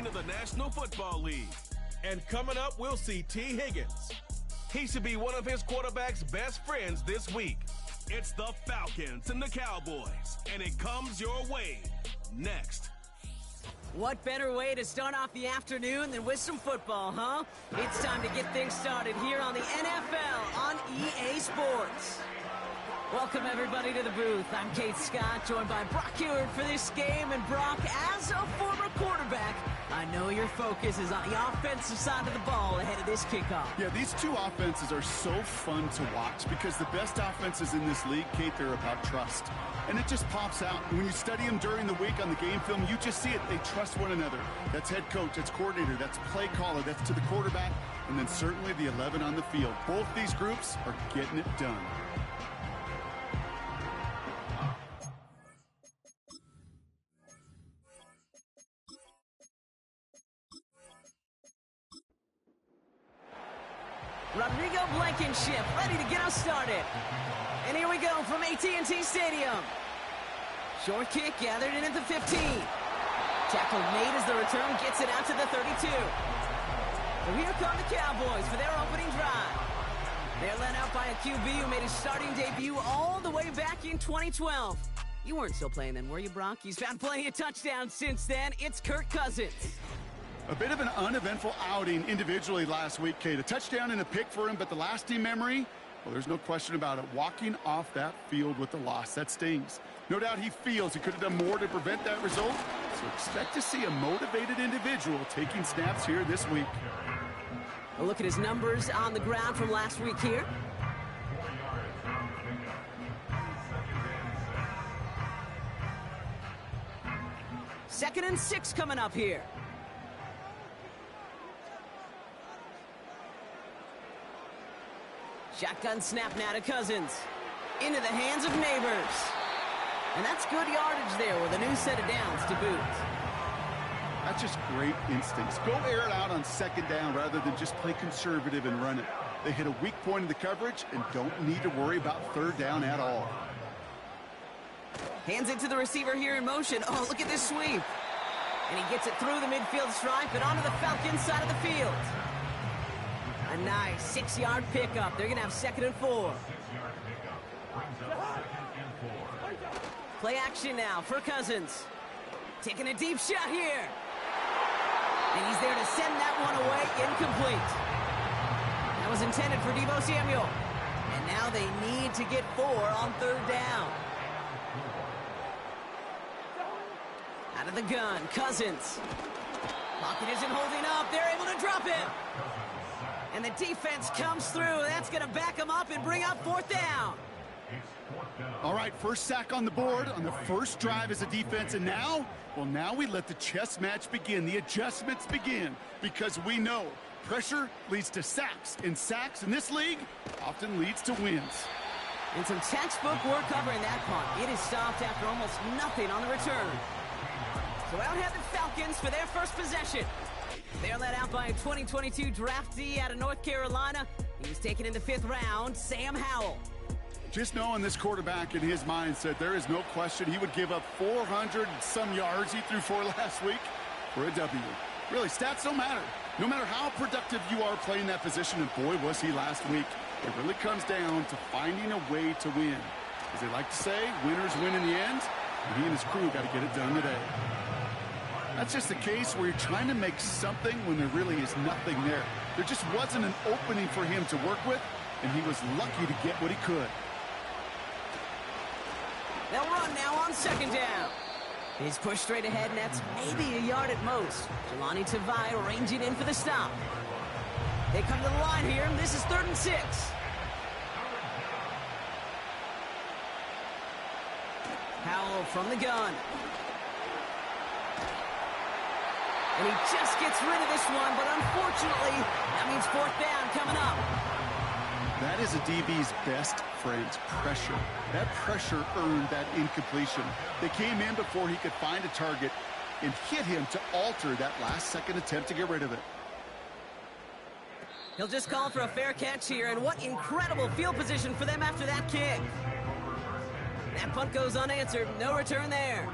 Dean of the National Football League. And coming up, we'll see T. Higgins. He should be one of his quarterback's best friends this week. It's the Falcons and the Cowboys, and it comes your way next. What better way to start off the afternoon than with some football, huh? It's time to get things started here on the NFL on EA Sports. Welcome, everybody, to the booth. I'm Kate Scott, joined by Brock Ewert for this game. And Brock, as a former quarterback, I know your focus is on the offensive side of the ball ahead of this kickoff. Yeah, these two offenses are so fun to watch because the best offenses in this league, Kate, they're about trust. And it just pops out. When you study them during the week on the game film, you just see it. They trust one another. That's head coach, that's coordinator, that's play caller, that's to the quarterback, and then certainly the 11 on the field. Both these groups are getting it done. Rodrigo Blankenship ready to get us started. And here we go from AT&T Stadium. Short kick gathered in at the 15. Tackle made as the return gets it out to the 32. So here come the Cowboys for their opening drive. They're led out by a QB who made his starting debut all the way back in 2012. You weren't still playing then, were you, Brock? He's found plenty of touchdowns since then. It's Kirk Cousins. A bit of an uneventful outing individually last week, Kate. A touchdown and a pick for him, but the lasting memory, well, there's no question about it. Walking off that field with the loss, that stings. No doubt he feels he could have done more to prevent that result, so expect to see a motivated individual taking snaps here this week. A look at his numbers on the ground from last week here. Second and 6 coming up here. Shotgun snap now to Cousins. Into the hands of Neighbors. And that's good yardage there with a new set of downs to boot. That's just great instincts. Go air it out on second down rather than just play conservative and run it. They hit a weak point in the coverage and don't need to worry about third down at all. Hands it to the receiver here in motion. Oh, look at this sweep. And he gets it through the midfield stripe and onto the Falcons side of the field. A nice 6-yard pickup. They're going to have 2nd and 4. Play action now for Cousins. Taking a deep shot here. And he's there to send that one away, incomplete. That was intended for Deebo Samuel. And now they need to get 4 on third down. Out of the gun, Cousins. Pocket isn't holding up. They're able to drop it. And the defense comes through. That's going to back them up and bring up 4th down. All right, first sack on the board on the first drive as a defense. And now, well, now we let the chess match begin. The adjustments begin because we know pressure leads to sacks. And sacks in this league often leads to wins. And some textbook work covering that punt. It is stopped after almost nothing on the return. So out have the Falcons for their first possession. They're led out by a 2022 draftee out of North Carolina. He was taken in the 5th round, Sam Howell. Just knowing this quarterback in his mindset, there is no question he would give up 400 and some yards he threw for last week for a W. Really, stats don't matter. No matter how productive you are playing that position, and boy, was he last week, it really comes down to finding a way to win. As they like to say, winners win in the end, and he and his crew got to get it done today. That's just a case where you're trying to make something when there really is nothing there. There just wasn't an opening for him to work with, and he was lucky to get what he could. They'll run now on 2nd down. He's pushed straight ahead, and that's maybe a yard at most. Jelani Tavai ranging in for the stop. They come to the line here, and this is 3rd and 6. Howell from the gun. And he just gets rid of this one, but unfortunately, that means 4th down coming up. That is a DB's best friend, pressure. That pressure earned that incompletion. They came in before he could find a target and hit him to alter that last-second attempt to get rid of it. He'll just call for a fair catch here, and what incredible field position for them after that kick. That punt goes unanswered, no return there.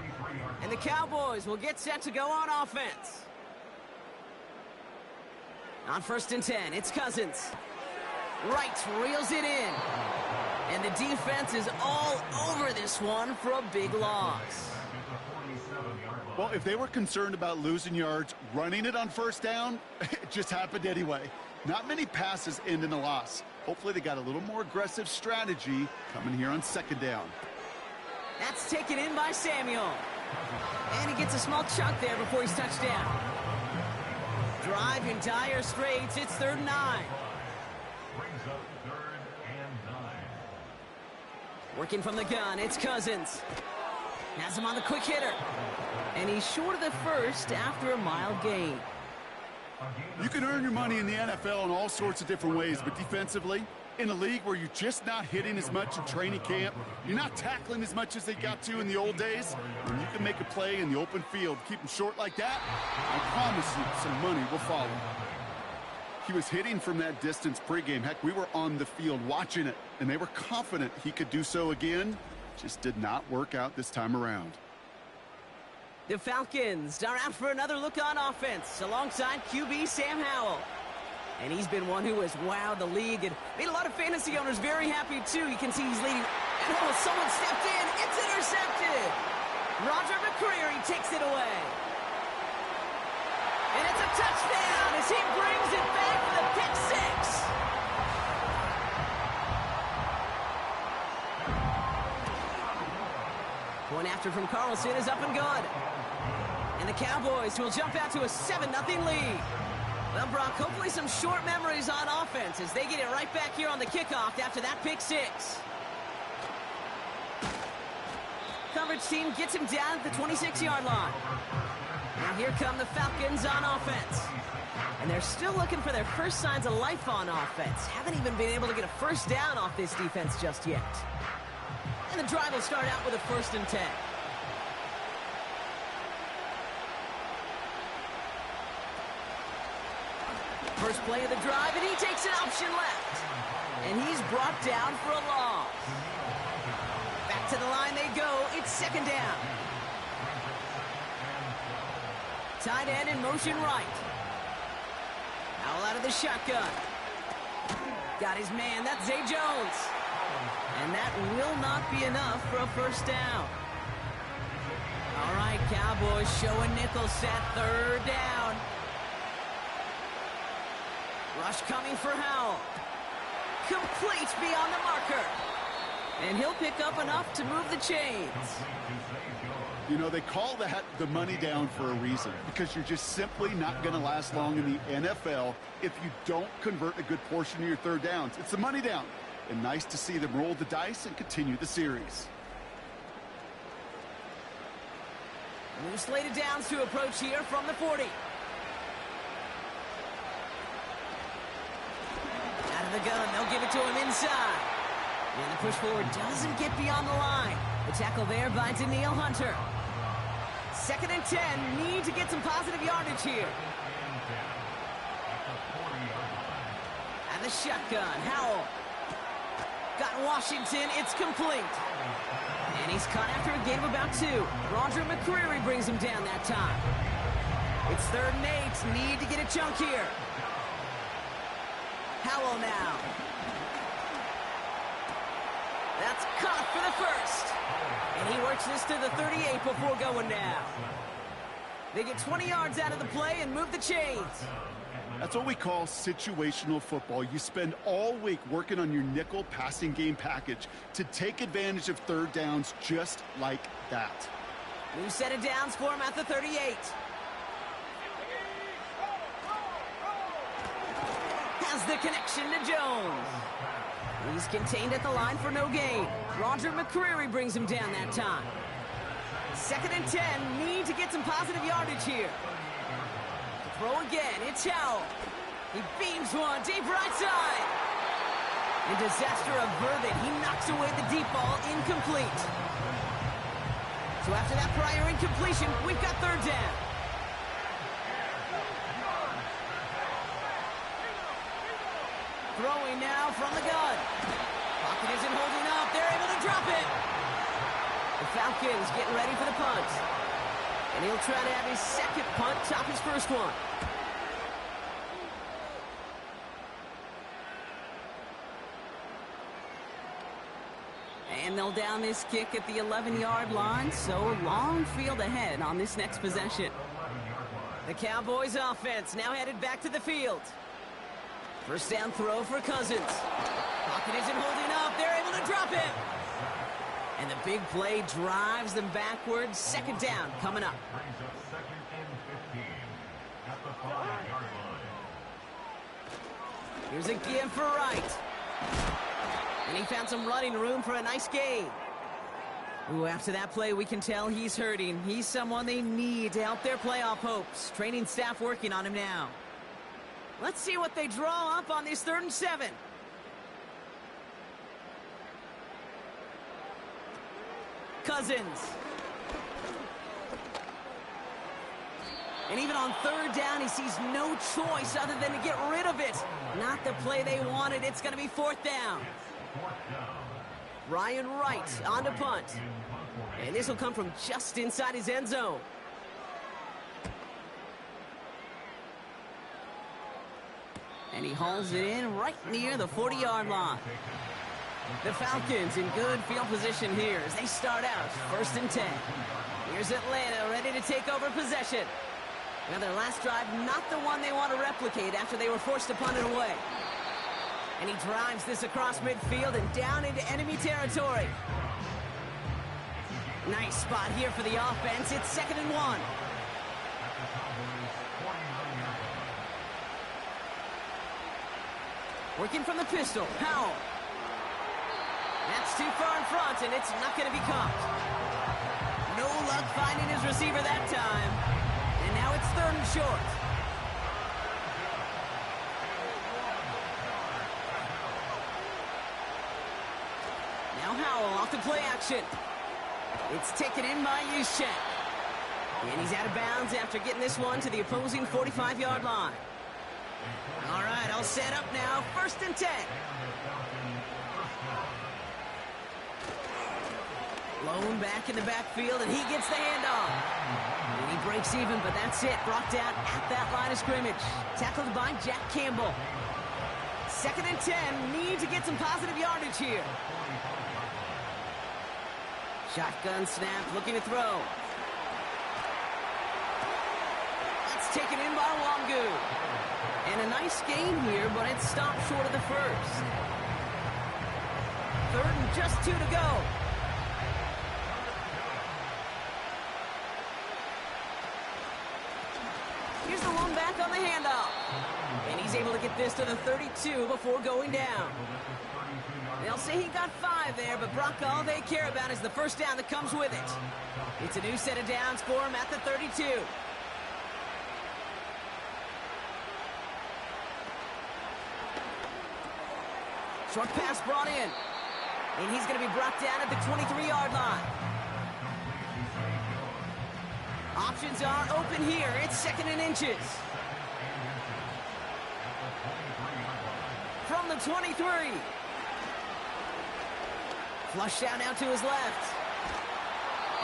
And the Cowboys will get set to go on offense. On 1st and 10, it's Cousins. Wright reels it in. And the defense is all over this one for a big loss. Well, if they were concerned about losing yards, running it on 1st down, it just happened anyway. Not many passes end in a loss. Hopefully they got a little more aggressive strategy coming here on 2nd down. That's taken in by Samuel. And he gets a small chunk there before he's touched down. Drive in dire straits. It's 3rd and 9. Working from the gun, it's Cousins. Has him on the quick hitter. And he's short of the first after a mild gain. You can earn your money in the NFL in all sorts of different ways, but defensively, in a league where you're just not hitting as much in training camp, you're not tackling as much as they got to in the old days, when you can make a play in the open field, keep them short like that, I promise you some money will follow. He was hitting from that distance pregame. Heck, we were on the field watching it, and they were confident he could do so again. Just did not work out this time around. The Falcons are out for another look on offense alongside QB Sam Howell. And he's been one who has wowed the league and made a lot of fantasy owners very happy, too. You can see he's leading. And oh, someone stepped in. It's intercepted. Roger McCreary takes it away. And it's a touchdown as he brings it back for the pick six. Point after from Carlson is up and good. And the Cowboys will jump out to a 7-0 lead. Well, Brock, hopefully some short memories on offense as they get it right back here on the kickoff after that pick six. Coverage team gets him down at the 26-yard line. Now here come the Falcons on offense. And they're still looking for their first signs of life on offense. Haven't even been able to get a first down off this defense just yet. And the drive will start out with a 1st and 10. First play of the drive, and he takes an option left. And he's brought down for a loss. Back to the line they go. It's 2nd down. Tight end in motion right. Howell out of the shotgun. Got his man. That's Zay Jones. And that will not be enough for a first down. All right, Cowboys show a nickel set. 3rd down. Rush coming for Howell. Complete beyond the marker. And he'll pick up enough to move the chains. You know, they call that the money down for a reason, because you're just simply not going to last long in the NFL if you don't convert a good portion of your 3rd downs. It's the money down. And nice to see them roll the dice and continue the series. New slated downs to approach here from the 40. Out of the gun, they'll give it to him inside. And the push forward doesn't get beyond the line. The tackle there by Daniil Hunter. 2nd and 10, need to get some positive yardage here. And the shotgun, Howell. Got Washington, it's complete. And he's caught after a gain of about 2. Roger McCreary brings him down that time. It's 3rd and 8, need to get a chunk here. Howell now. That's caught for the first. And he works this to the 38 before going down. They get 20 yards out of the play and move the chains. That's what we call situational football. You spend all week working on your nickel passing game package to take advantage of 3rd downs just like that. New set of downs for him at the 38. Has the connection to Jones. He's contained at the line for no gain. Roger McCreary brings him down that time. 2nd and 10, need to get some positive yardage here. Throw again, it's Howell. He beams one, deep right side. And disaster averted, he knocks away the deep ball, incomplete. So after that prior incompletion, we've got 3rd down. Throwing now from the gun. Pocket isn't holding up, they're able to drop it. The Falcons getting ready for the punt. And he'll try to have his 2nd punt top his 1st one. And they'll down this kick at the 11-yard line, so long field ahead on this next possession. The Cowboys offense now headed back to the field. First down throw for Cousins. Pocket isn't holding up. They're able to drop him. And the big play drives them backwards. Second down coming up. Here's a give for Wright. And he found some running room for a nice gain. Ooh, after that play, we can tell he's hurting. He's someone they need to help their playoff hopes. Training staff working on him now. Let's see what they draw up on this 3rd and 7. Cousins. And even on 3rd down, he sees no choice other than to get rid of it. Not the play they wanted. It's going to be 4th down. Ryan Wright on to punt. And this will come from just inside his end zone. And he hauls it in right near the 40-yard line. The Falcons in good field position here as they start out 1st and 10. Here's Atlanta ready to take over possession. Now their last drive, not the one they want to replicate after they were forced to punt it away. And he drives this across midfield and down into enemy territory. Nice spot here for the offense. It's 2nd and 1. Working from the pistol, Powell. That's too far in front, and it's not going to be caught. No luck finding his receiver that time. And now it's 3rd and short. Now Howell off the play action. It's taken in by Juszczyk. And he's out of bounds after getting this one to the opposing 45-yard line. All right, I'll set up now. 1st and 10. Lone back in the backfield, and he gets the handoff. And he breaks even, but that's it. Brought down at that line of scrimmage. Tackled by Jack Campbell. 2nd and 10. Need to get some positive yardage here. Shotgun snap, looking to throw. That's taken in by Wangu. And a nice gain here, but it stopped short of the 1st. 3rd and just 2 to go. Here's the one back on the handoff. And he's able to get this to the 32 before going down. They'll say he got 5 there, but Brock, all they care about is the first down that comes with it. It's a new set of downs for him at the 32. Short pass brought in. And he's going to be brought down at the 23-yard line. Options are open here. It's 2nd and inches. From the 23. Flushed out now to his left.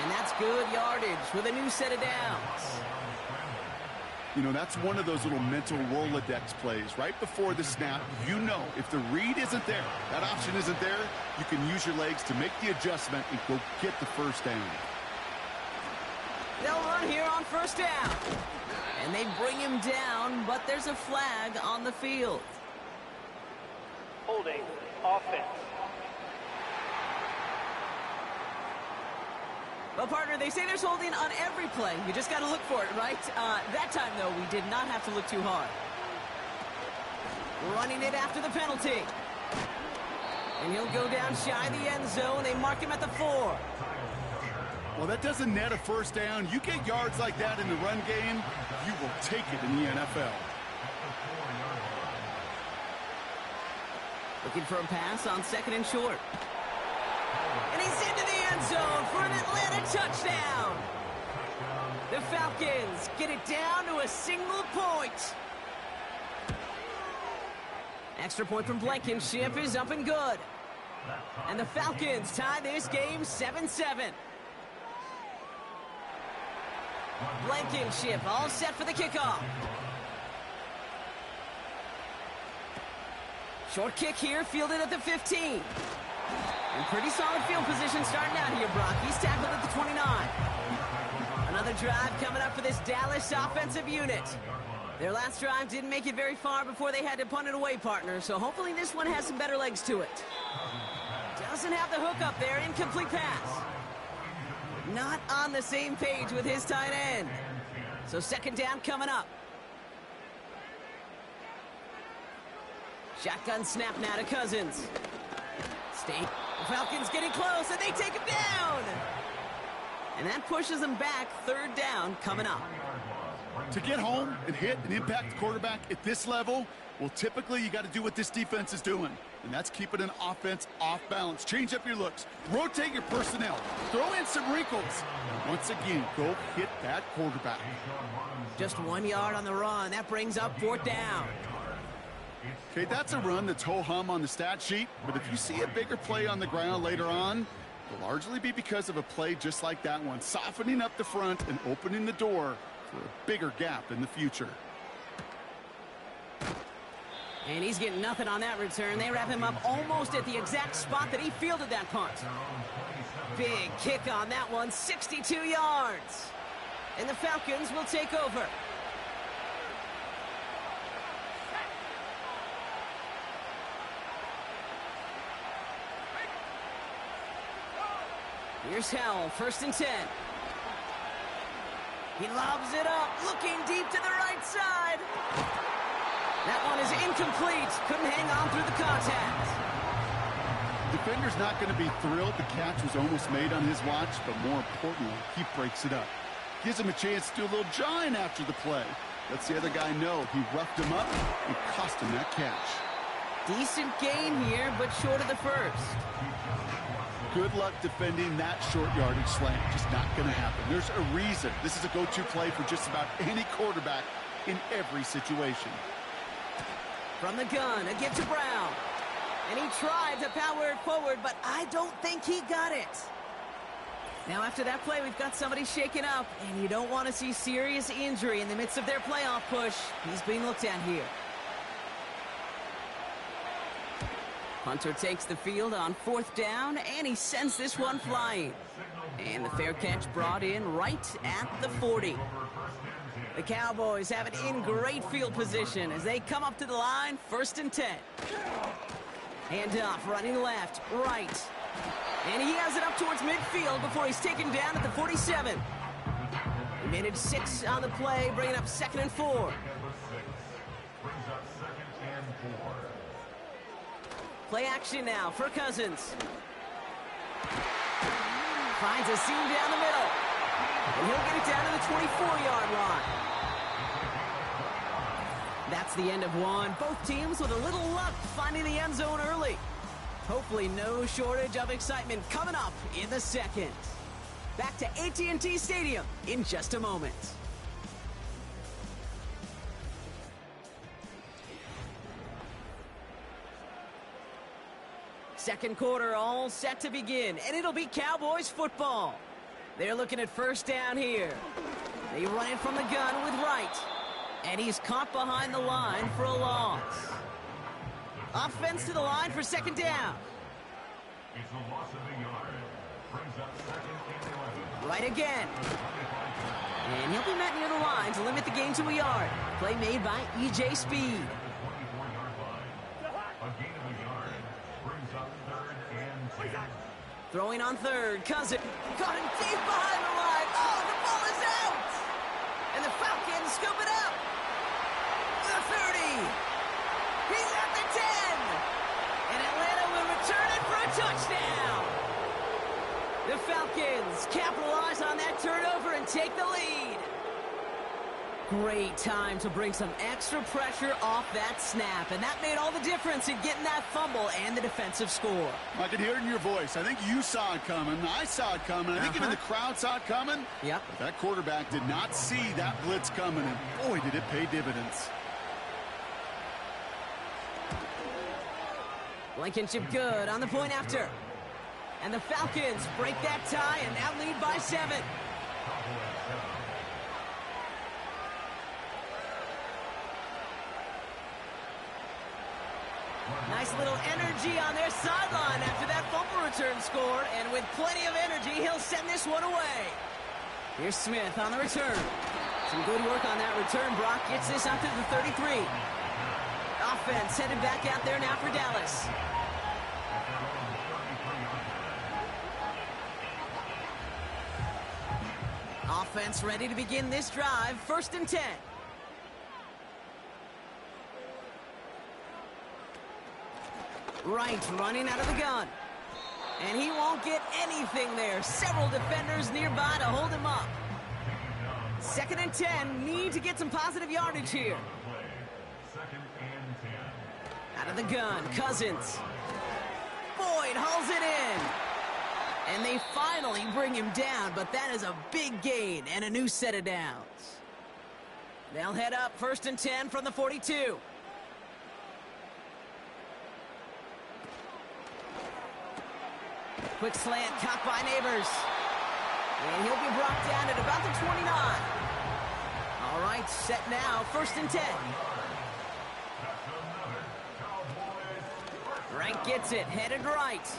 And that's good yardage with a new set of downs. You know, that's one of those little mental Rolodex plays. Right before the snap, you know if the read isn't there, that option isn't there, you can use your legs to make the adjustment and go get the first down. They'll run here on 1st down. And they bring him down, but there's a flag on the field. Holding offense. Well, partner, they say there's holding on every play. You just got to look for it, right? That time, though, we did not have to look too hard. Running it after the penalty. And he'll go down shy of the end zone. They mark him at the 4. Well, that doesn't net a first down. You get yards like that in the run game, you will take it in the NFL. Looking for a pass on 2nd and short. And he's into the end zone for an Atlanta touchdown. The Falcons get it down to a single point. Extra point from Blankenship is up and good. And the Falcons tie this game 7-7. Blankenship all set for the kickoff. Short kick here, fielded at the 15. And pretty solid field position starting out here, Brock. He's tackled at the 29. Another drive coming up for this Dallas offensive unit. Their last drive didn't make it very far before they had to punt it away, partner, so hopefully this one has some better legs to it. Doesn't have the hook up there. Incomplete pass. Not on the same page with his tight end. So second down coming up. Shotgun snap now to Cousins. The Falcons getting close, and they take him down. And that pushes them back. Third down coming up. To get home and hit and impact the quarterback at this level, well, typically you got to do what this defense is doing, and that's keeping an offense off balance. Change up your looks. Rotate your personnel. Throw in some wrinkles. And once again, go hit that quarterback. Just 1 yard on the run. That brings up fourth down. Okay, that's a run that's ho-hum on the stat sheet, but if you see a bigger play on the ground later on, it'll largely be because of a play just like that one, softening up the front and opening the door for a bigger gap in the future. And he's getting nothing on that return. They wrap him up almost at the exact spot that he fielded that punt. Big kick on that one, 62 yards. And the Falcons will take over. Here's Howell, 1st and 10. He lobs it up, looking deep to the right side. That one is incomplete. Couldn't hang on through the contact. Defender's not going to be thrilled the catch was almost made on his watch, but more importantly, he breaks it up. Gives him a chance to do a little jawing after the play. Lets the other guy know he roughed him up and cost him that catch. Decent gain here, but short of the first. Good luck defending that short yardage slant. Just not going to happen. There's a reason. This is a go-to play for just about any quarterback in every situation. From the gun, a give to Brown. And he tried to power it forward, but I don't think he got it. Now after that play, we've got somebody shaken up, and you don't want to see serious injury in the midst of their playoff push. He's being looked at here. Hunter takes the field on 4th down, and he sends this one flying. And the fair catch brought in right at the 40. The Cowboys have it in great field position as they come up to the line, 1st and 10. Hand off, running left, right. And he has it up towards midfield before he's taken down at the 47. He managed 6 on the play, bringing up 2nd and 4. Play action now for Cousins. Finds a seam down the middle. And he'll get it down to the 24-yard line. That's the end of one. Both teams with a little luck finding the end zone early. Hopefully no shortage of excitement coming up in the second. Back to AT&T Stadium in just a moment. Second quarter all set to begin, and it'll be Cowboys football. They're looking at 1st down here. They run it from the gun with Wright, and he's caught behind the line for a loss. Offense to the line for 2nd down. It's a loss of a yard. Brings up 2nd and 11. Right again. And he'll be met near the line to limit the gain to a yard. Play made by E.J. Speed. Throwing on 3rd, Cousins. Caught him deep behind the line. Oh, the ball is out! And the Falcons scoop it up. The 30. He's at the 10. And Atlanta will return it for a touchdown. The Falcons capitalize on that turnover and take the lead. Great time to bring some extra pressure off that snap, and that made all the difference in getting that fumble and the defensive score. I could hear it in your voice. I think you saw it coming. I saw it coming. I think even the crowd saw it coming. Yep. But that quarterback did not see that blitz coming, and boy, did it pay dividends. Blankenship good on the point after. And the Falcons break that tie and now lead by 7. Nice little energy on their sideline after that fumble return scored, and with plenty of energy, he'll send this one away. Here's Smith on the return. Some good work on that return. Brock gets this up to the 33. Offense headed back out there now for Dallas. Offense ready to begin this drive. 1st and 10. Wright running out of the gun. And he won't get anything there. Several defenders nearby to hold him up. 2nd and 10. Need to get some positive yardage here. Out of the gun. Cousins. Boyd hauls it in. And they finally bring him down, but that is a big gain and a new set of downs. They'll head up 1st and 10 from the 42. Quick slant caught by Neighbors. And he'll be brought down at about the 29. All right, set now, 1st and 10. Wright gets it, headed right.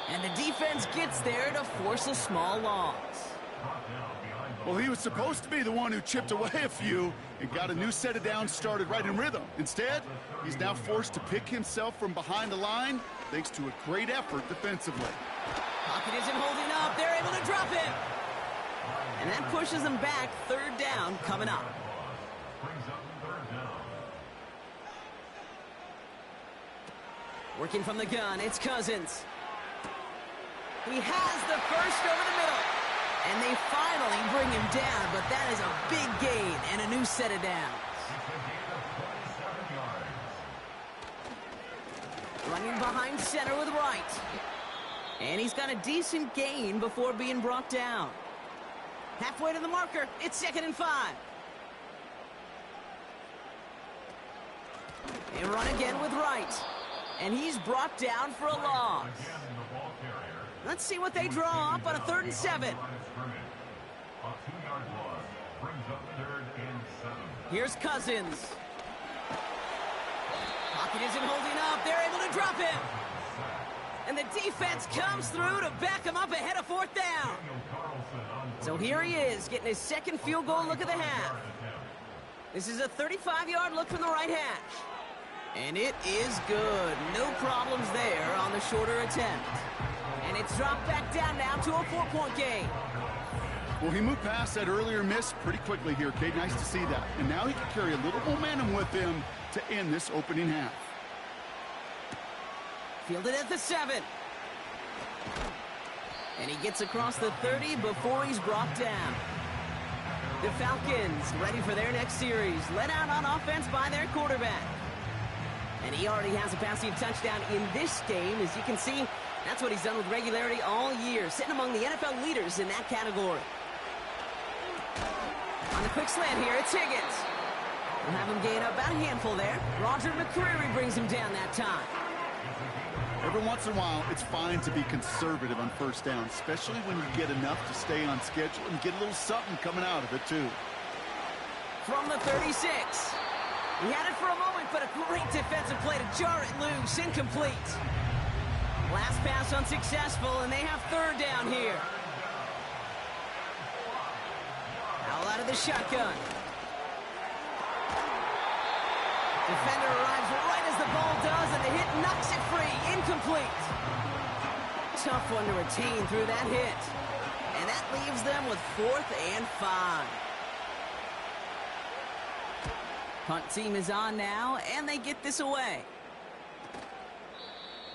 And the defense gets there to force a small loss. Well, he was supposed to be the one who chipped away a few and got a new set of downs started right in rhythm. Instead, he's now forced to pick himself from behind the line thanks to a great effort defensively. Pocket isn't holding up. They're able to drop him. And that pushes them back. 3rd down coming up. Working from the gun, it's Cousins. He has the first over the middle. And they finally bring him down, but that is a big gain and a new set of downs. Running behind center with Wright. And he's got a decent gain before being brought down. Halfway to the marker, it's 2nd and 5. They run again with Wright. And he's brought down for a loss. Let's see what they draw up on a 3rd and 7. Here's Cousins. Pocket isn't holding up. They're able to drop him. And the defense comes through to back him up ahead of 4th down. So here he is, getting his 2nd field goal look of the half. This is a 35-yard look from the right hash. And it is good. No problems there on the shorter attempt. And it's dropped back down now to a 4-point game. Well, he moved past that earlier miss pretty quickly here, Kate. Nice to see that. And now he can carry a little momentum with him to end this opening half. Fielded at the 7. And he gets across the 30 before he's brought down. The Falcons ready for their next series. Led out on offense by their quarterback. And he already has a passing touchdown in this game. As you can see, that's what he's done with regularity all year, sitting among the NFL leaders in that category. On the quick slant here, it's Higgins. We'll have him gain up about a handful there. Roger McCreary brings him down that time. Every once in a while, it's fine to be conservative on 1st down, especially when you get enough to stay on schedule and get a little something coming out of it, too. From the 36. He had it for a moment, but a great defensive play to jar it loose. Incomplete. Last pass unsuccessful, and they have 3rd down here. Now out of the shotgun. Defender arrives right as the ball does, and the hit knocks it free. Incomplete. Tough one to retain through that hit. And that leaves them with 4th and 5. Punt team is on now, and they get this away.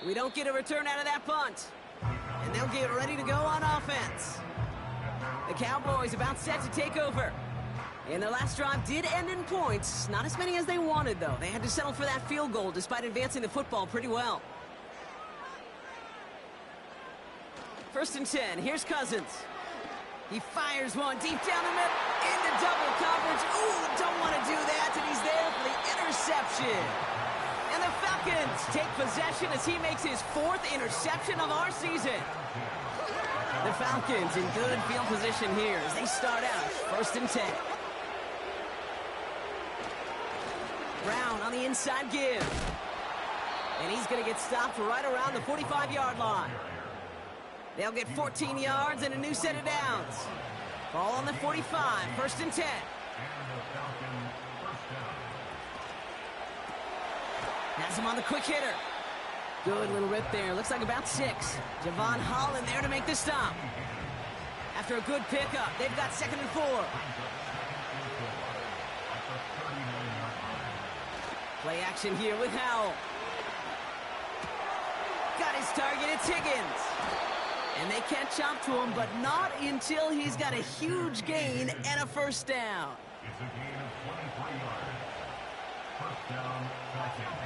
We don't get a return out of that punt. And they'll get ready to go on offense. The Cowboys about set to take over. And their last drive did end in points. Not as many as they wanted, though. They had to settle for that field goal despite advancing the football pretty well. 1st and 10. Here's Cousins. He fires one deep down the middle into double coverage. Ooh, don't want to do that, and he's there for the interception. And the Falcons take possession as he makes his 4th interception of our season. The Falcons in good field position here as they start out 1st and 10. Brown on the inside give. And he's going to get stopped right around the 45-yard line. They'll get 14 yards and a new set of downs. Ball on the 45, 1st and 10. Has him on the quick hitter. Good little rip there. Looks like about 6. Javon Holland there to make the stop. After a good pickup, they've got 2nd and 4. Play action here with Howell. Got his target, it's Higgins. And they catch up to him, but not until he's got a huge gain and a 1st down. It's a gain of 23 yards. 1st down, Falcons.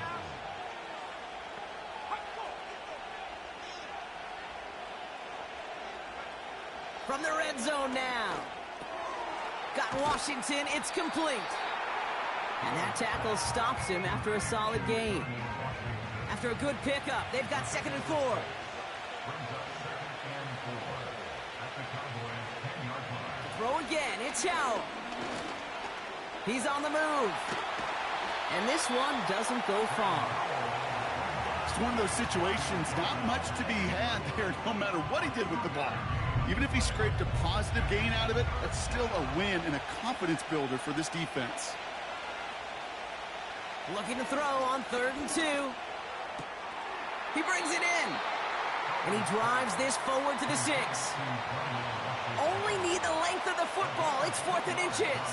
From the red zone now. Got Washington, it's complete. And that tackle stops him after a solid gain. After a good pickup, they've got 2nd and 4. Throw again, it's Howell. He's on the move. And this one doesn't go far. It's one of those situations, not much to be had there, no matter what he did with the ball. Even if he scraped a positive gain out of it, that's still a win and a confidence builder for this defense. Looking to throw on 3rd and 2. He brings it in. And he drives this forward to the 6. Only need the length of the football. It's 4th and inches.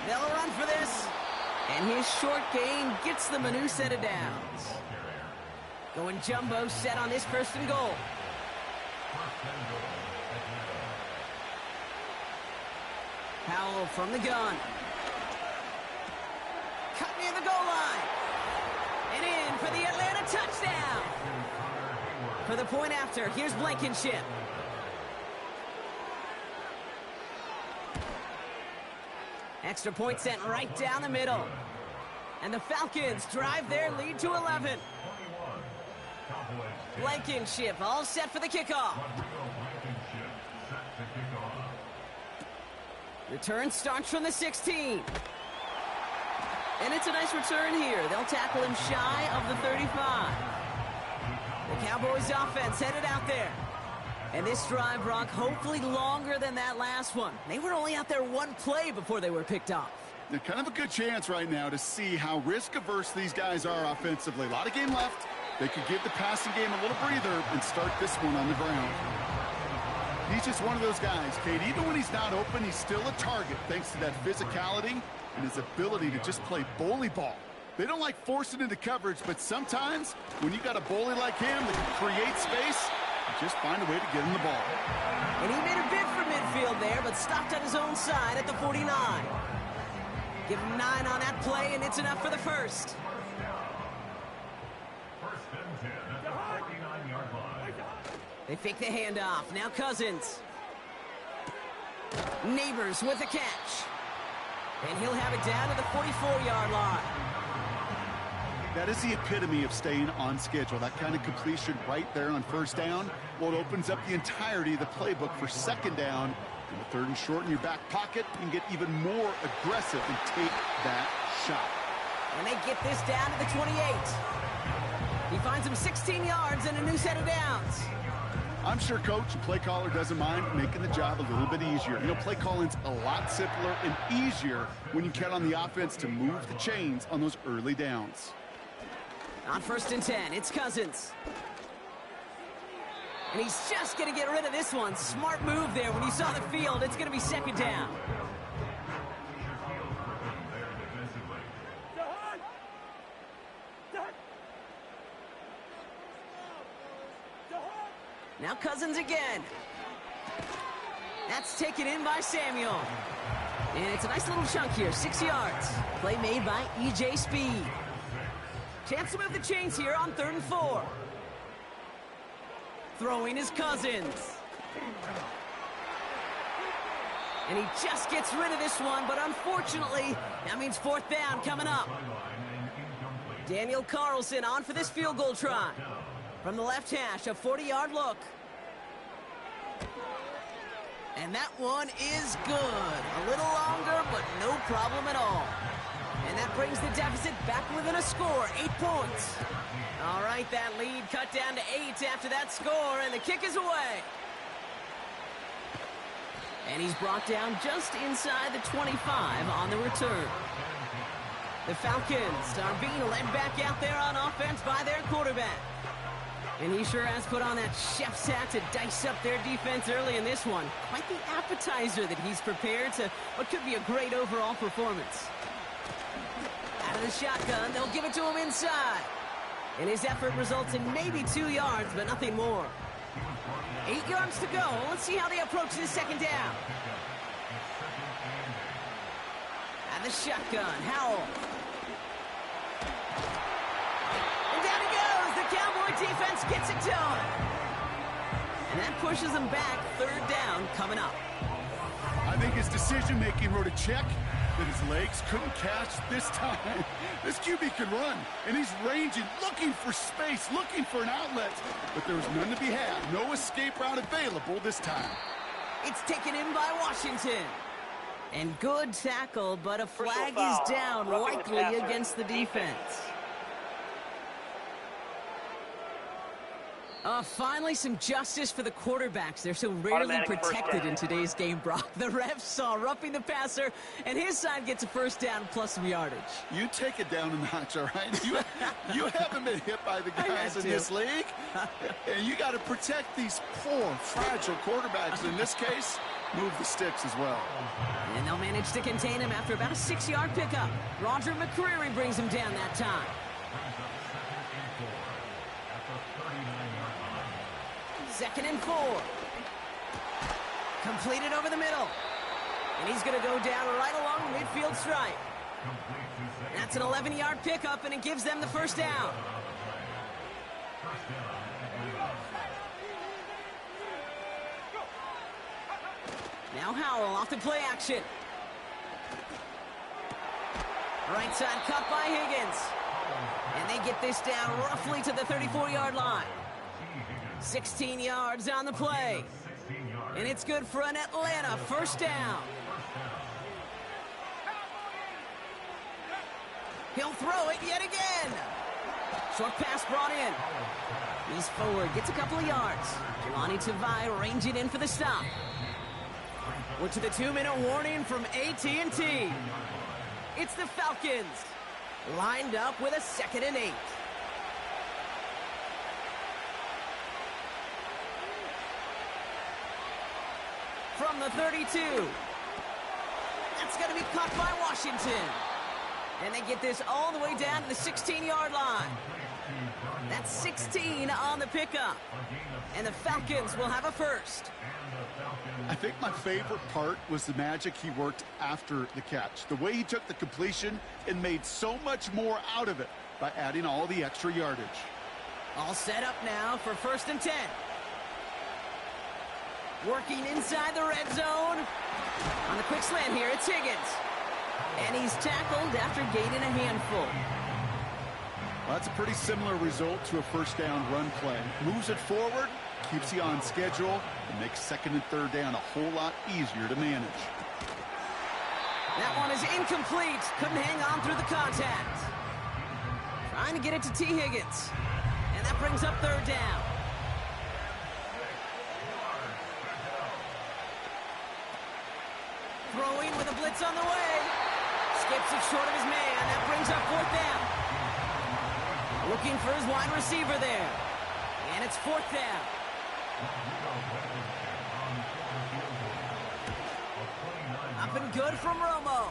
They'll run for this. And his short gain gets them a new set of downs. Going jumbo set on this 1st and goal. Howell from the gun. Cut near the goal line. And in for the Atlanta touchdown. For the point after, here's Blankenship. Extra point sent right down the middle. And the Falcons drive their lead to 11. Blankenship all set for the kickoff. Return starts from the 16. And it's a nice return here. They'll tackle him shy of the 35. The Cowboys offense headed out there. And this drive, Brock, hopefully longer than that last one. They were only out there one play before they were picked off. They're kind of a good chance right now to see how risk-averse these guys are offensively. A lot of game left. They could give the passing game a little breather and start this one on the ground. He's just one of those guys, Kate. Even when he's not open, he's still a target thanks to that physicality and his ability to just play bully ball. They don't like forcing into coverage, but sometimes when you got a bully like him that can create space, you just find a way to get him the ball. And he made a bid for midfield there, but stopped on his own side at the 49. Give him 9 on that play, and it's enough for the 1st. 1st and 10 at the 49-yard line. They fake the handoff. Now Cousins. Neighbors with a catch. And he'll have it down to the 44-yard line. That is the epitome of staying on schedule. That kind of completion right there on 1st down. Well, it opens up the entirety of the playbook for 2nd down. And the 3rd and short in your back pocket, you can get even more aggressive and take that shot. And they get this down to the 28. He finds him 16 yards and a new set of downs. I'm sure coach and play caller doesn't mind making the job a little bit easier. You know, play calling's a lot simpler and easier when you count on the offense to move the chains on those early downs. On 1st and 10, it's Cousins. And he's just going to get rid of this one. Smart move there. When you saw the field, it's going to be 2nd down. Now Cousins again. That's taken in by Samuel. And it's a nice little chunk here, 6 yards. Play made by E.J. Speed. Chance to move the chains here on 3rd and 4. Throwing is Cousins. And he just gets rid of this one, but unfortunately, that means 4th down coming up. Daniel Carlson on for this field goal try. From the left hash, a 40-yard look. And that one is good. A little longer, but no problem at all. And that brings the deficit back within a score, 8 points. All right, that lead cut down to 8 after that score, and the kick is away. And he's brought down just inside the 25 on the return. The Falcons are being led back out there on offense by their quarterback. And he sure has put on that chef's hat to dice up their defense early in this one. Quite the appetizer that he's prepared to what could be a great overall performance. Out of the shotgun, they'll give it to him inside. And his effort results in maybe 2 yards, but nothing more. 8 yards to go. Let's see how they approach this second down. And the shotgun, Howell. And down he goes. The Cowboy defense gets it done. And that pushes them back. Third down coming up. I think his decision-making wrote a check that his legs couldn't catch this time. This QB can run, and he's ranging, looking for space, looking for an outlet. But there was none to be had. No escape route available this time. It's taken in by Washington. And good tackle, but a flag is down, likely against the defense. Finally, some justice for the quarterbacks. They're so rarely protected in today's game, Brock. The refs saw roughing the passer, and his side gets a first down plus some yardage. You take it down a notch, all right? You haven't been hit by the guys in this league, and you got to protect these poor, fragile quarterbacks. In this case, move the sticks as well. And they'll manage to contain him after about a 6-yard pickup. Roger McCreary brings him down that time. Second and 4. Completed over the middle. And he's going to go down right along the midfield stripe. That's an 11-yard pickup, and it gives them the first down. Now Howell off the play action. Right side cut by Higgins. And they get this down roughly to the 34-yard line. 16 yards on the play. And it's good for an Atlanta first down. He'll throw it yet again. Short pass brought in. He's forward, gets a couple of yards. Jelani Tavai ranging in for the stop. We're to the 2-minute warning from AT&T. It's the Falcons, lined up with a 2nd and 8. From the 32. That's going to be caught by Washington. And they get this all the way down to the 16-yard line. That's 16 on the pickup. And the Falcons will have a first. I think my favorite part was the magic he worked after the catch. The way he took the completion and made so much more out of it by adding all the extra yardage. All set up now for 1st and 10. Working inside the red zone. On the quick slant here, it's Higgins. And he's tackled after gaining a handful. Well, that's a pretty similar result to a first down run play. Moves it forward, keeps you on schedule, and makes 2nd and 3rd down a whole lot easier to manage. That one is incomplete. Couldn't hang on through the contact. Trying to get it to T. Higgins. And that brings up 3rd down. Throwing with a blitz on the way. Skips it short of his man. That brings up 4th down. Looking for his wide receiver there. And it's 4th down. Up and good from Romo.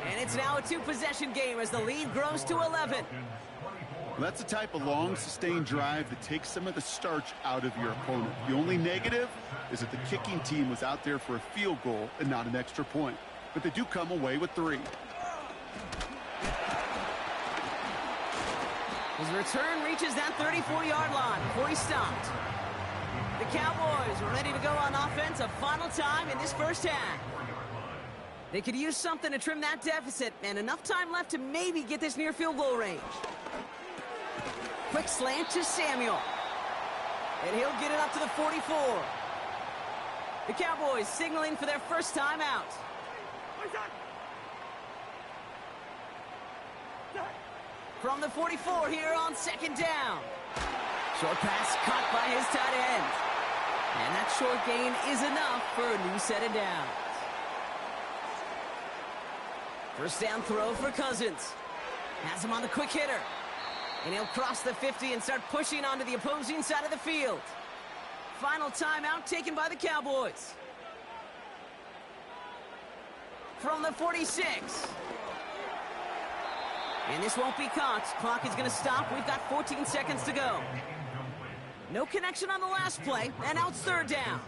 And it's now a 2-possession game as the lead grows to 11. Well, that's the type of long, sustained drive that takes some of the starch out of your opponent. The only negative is that the kicking team was out there for a field goal and not an extra point. But they do come away with 3. His return reaches that 34-yard line before he stopped. The Cowboys are ready to go on offense a final time in this first half. They could use something to trim that deficit, and enough time left to maybe get this near field goal range. Quick slant to Samuel. And he'll get it up to the 44. The Cowboys signaling for their first time out. from the 44 here on second down. Short pass caught by his tight end. And that short gain is enough for a new set of downs. First down throw for Cousins. Has him on the quick hitter. And he'll cross the 50 and start pushing onto the opposing side of the field. Final timeout taken by the Cowboys. From the 46. And this won't be caught. Clock is going to stop. We've got 14 seconds to go. No connection on the last play, and now it's third down.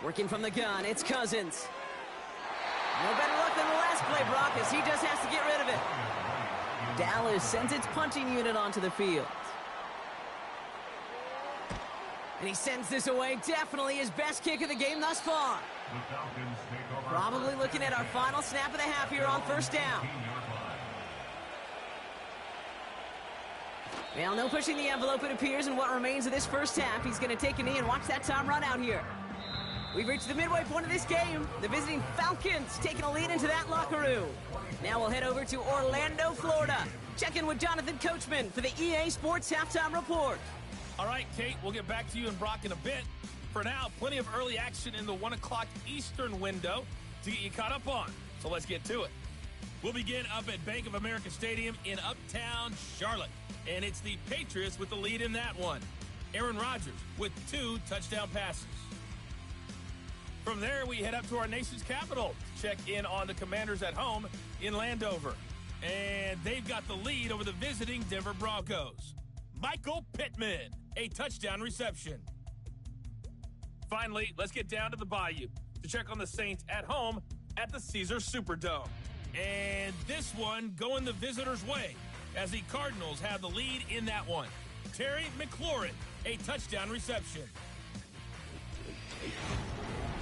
Working from the gun, it's Cousins. No better luck than the last play, Brock, as he just has to get rid of it. Dallas sends its punting unit onto the field. And he sends this away. Definitely his best kick of the game thus far. Probably looking at our final snap of the half here on first down. Well, no pushing the envelope, it appears, in what remains of this first half. He's going to take a knee and watch that time run out here. We've reached the midway point of this game. The visiting Falcons taking a lead into that locker room. Now we'll head over to Orlando, Florida. Check in with Jonathan Coachman for the EA Sports Halftime Report. All right, Kate, we'll get back to you and Brock in a bit. For now, plenty of early action in the 1 o'clock Eastern window to get you caught up on. So let's get to it. We'll begin up at Bank of America Stadium in Uptown Charlotte. And it's the Patriots with the lead in that one. Aaron Rodgers with 2 touchdown passes. From there, we head up to our nation's capital to check in on the Commanders at home in Landover. And they've got the lead over the visiting Denver Broncos. Michael Pittman, a touchdown reception. Finally, let's get down to the Bayou to check on the Saints at home at the Caesars Superdome. And this one going the visitors' way as the Cardinals have the lead in that one. Terry McLaurin, a touchdown reception.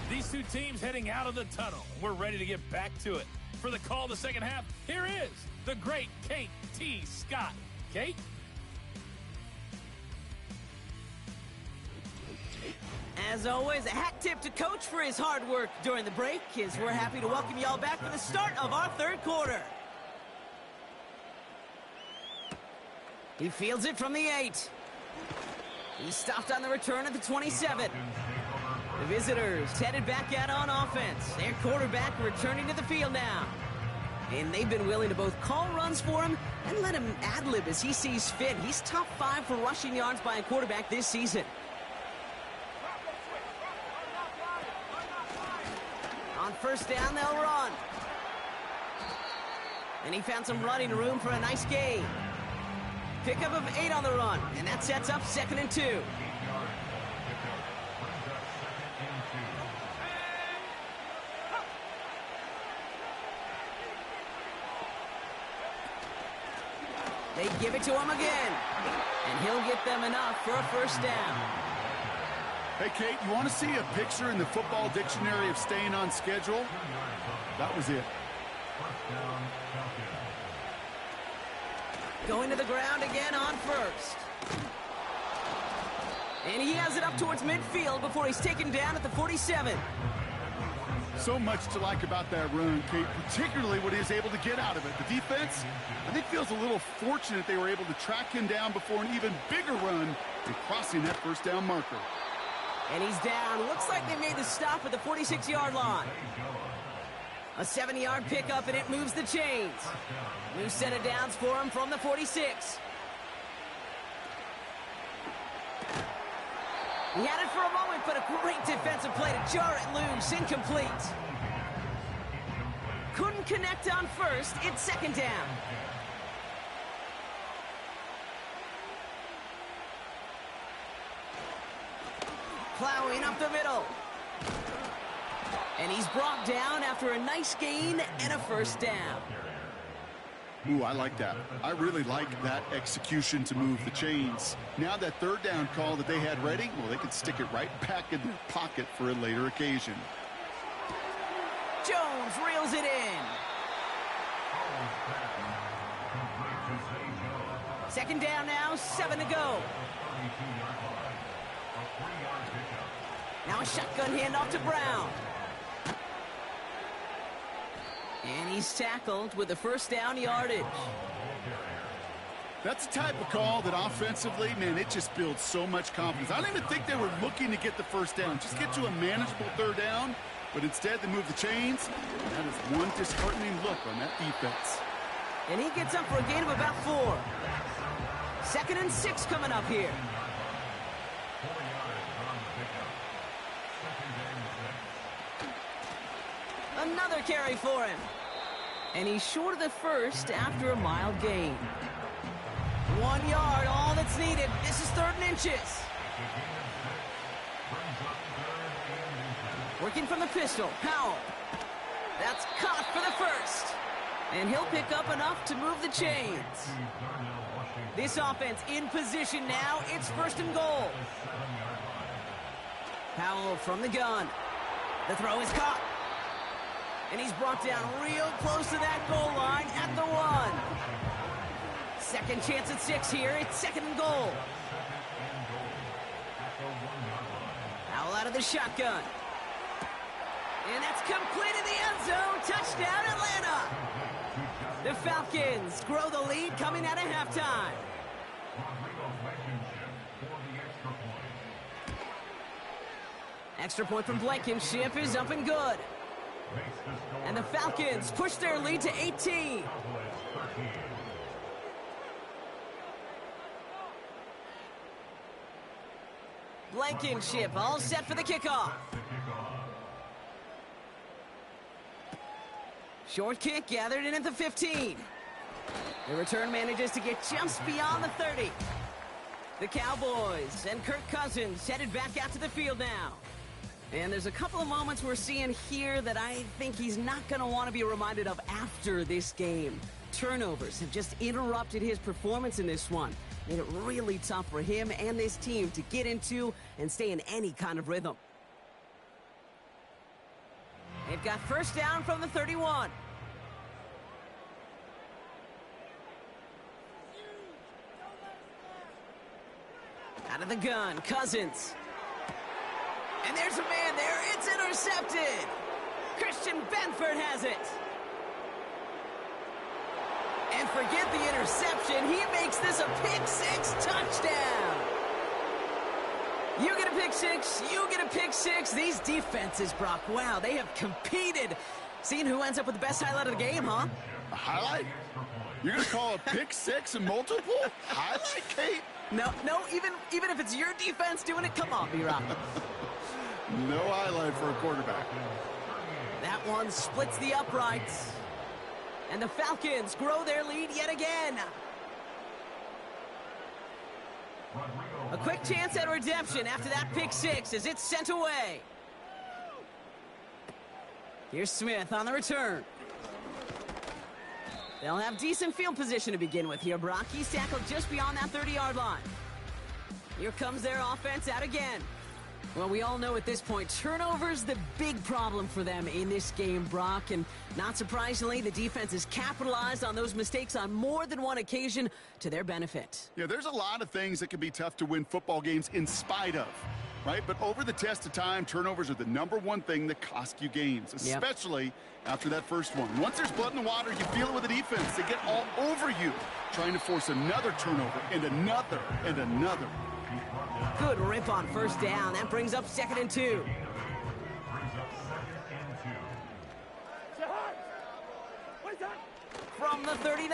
These two teams heading out of the tunnel. We're ready to get back to it. For the call of the second half, here is the great Kate T. Scott. Kate? As always, a hat tip to Coach for his hard work during the break, as we're happy to welcome y'all back for the start of our third quarter. He fields it from the 8. He stopped on the return at the 27. The visitors headed back out on offense. Their quarterback returning to the field now. And they've been willing to both call runs for him and let him ad-lib as he sees fit. He's top 5 for rushing yards by a quarterback this season. On first down, they'll run. And he found some running room for a nice gain. Pickup of 8 on the run, and that sets up 2nd and 2. They give it to him again, and he'll get them enough for a first down. Hey, Kate, you want to see a picture in the football dictionary of staying on schedule? That was it. Going to the ground again on first. And he has it up towards midfield before he's taken down at the 47. So much to like about that run, Kate, particularly what he was able to get out of it. The defense, I think, feels a little fortunate they were able to track him down before an even bigger run and crossing that first down marker. And he's down. Looks like they made the stop at the 46-yard line. A 7-yard pickup, and it moves the chains. New set of downs for him from the 46. He had it for a moment, but a great defensive play to jar it loose. Incomplete. Couldn't connect on first. It's 2nd down. Plowing up the middle. And he's brought down after a nice gain and a first down. Ooh, I like that. I really like that execution to move the chains. Now that third down call that they had ready, well, they could stick it right back in their pocket for a later occasion. Jones reels it in. 2nd down now, 7 to go. Now a shotgun handoff to Brown. And he's tackled with the first down yardage. That's the type of call that offensively, man, it just builds so much confidence. I don't even think they were looking to get the first down, just get to a manageable third down, but instead they move the chains. And that is one disheartening look on that defense. And he gets up for a gain of about 4. 2nd and 6 coming up here. Another carry for him. And he's short of the first after a mild gain. 1 yard, all that's needed. This is 3rd and inches. Working from the pistol, Powell. That's caught for the first. And he'll pick up enough to move the chains. This offense in position now. It's 1st and goal. Powell from the gun. The throw is caught. And he's brought down real close to that goal line at the 1. Second chance at 6 here. It's 2nd and goal. Powell out of the shotgun. And that's complete in the end zone. Touchdown, Atlanta. The Falcons grow the lead coming out of halftime. Extra point from Blankenship is up and good. And the Falcons push their lead to 18. Blankenship all set for the kickoff. Short kick gathered in at the 15. The return manages to get just beyond the 30. The Cowboys and Kirk Cousins headed back out to the field now. And there's a couple of moments we're seeing here that I think he's not going to want to be reminded of after this game. Turnovers have just interrupted his performance in this one. Made it really tough for him and this team to get into and stay in any kind of rhythm. They've got first down from the 31. Out of the gun, Cousins. And there's a man there. It's intercepted. Christian Benford has it. And forget the interception. He makes this a pick-6 touchdown. You get a pick-6. You get a pick-6. These defenses, Brock, wow, they have competed. Seeing who ends up with the best highlight of the game, huh? A highlight? You're going to call a pick-6 and multiple? Highlight, Kate? No, even if it's your defense doing it, come on, B-Rock. No highlight for a quarterback. That one splits the uprights. And the Falcons grow their lead yet again. A quick chance at redemption after that pick-6 as it's sent away. Here's Smith on the return. They'll have decent field position to begin with here, Brock. He's tackled just beyond that 30-yard line. Here comes their offense out again. Well, we all know at this point, turnovers the big problem for them in this game, Brock. And not surprisingly, the defense has capitalized on those mistakes on more than one occasion to their benefit. Yeah, there's a lot of things that can be tough to win football games in spite of, right? But over the test of time, turnovers are the #1 thing that cost you games, especially after that first one. Once there's blood in the water, you feel it with the defense. They get all over you, trying to force another turnover and another and another. Good rip on first down. That brings up 2nd and 2. From the 39.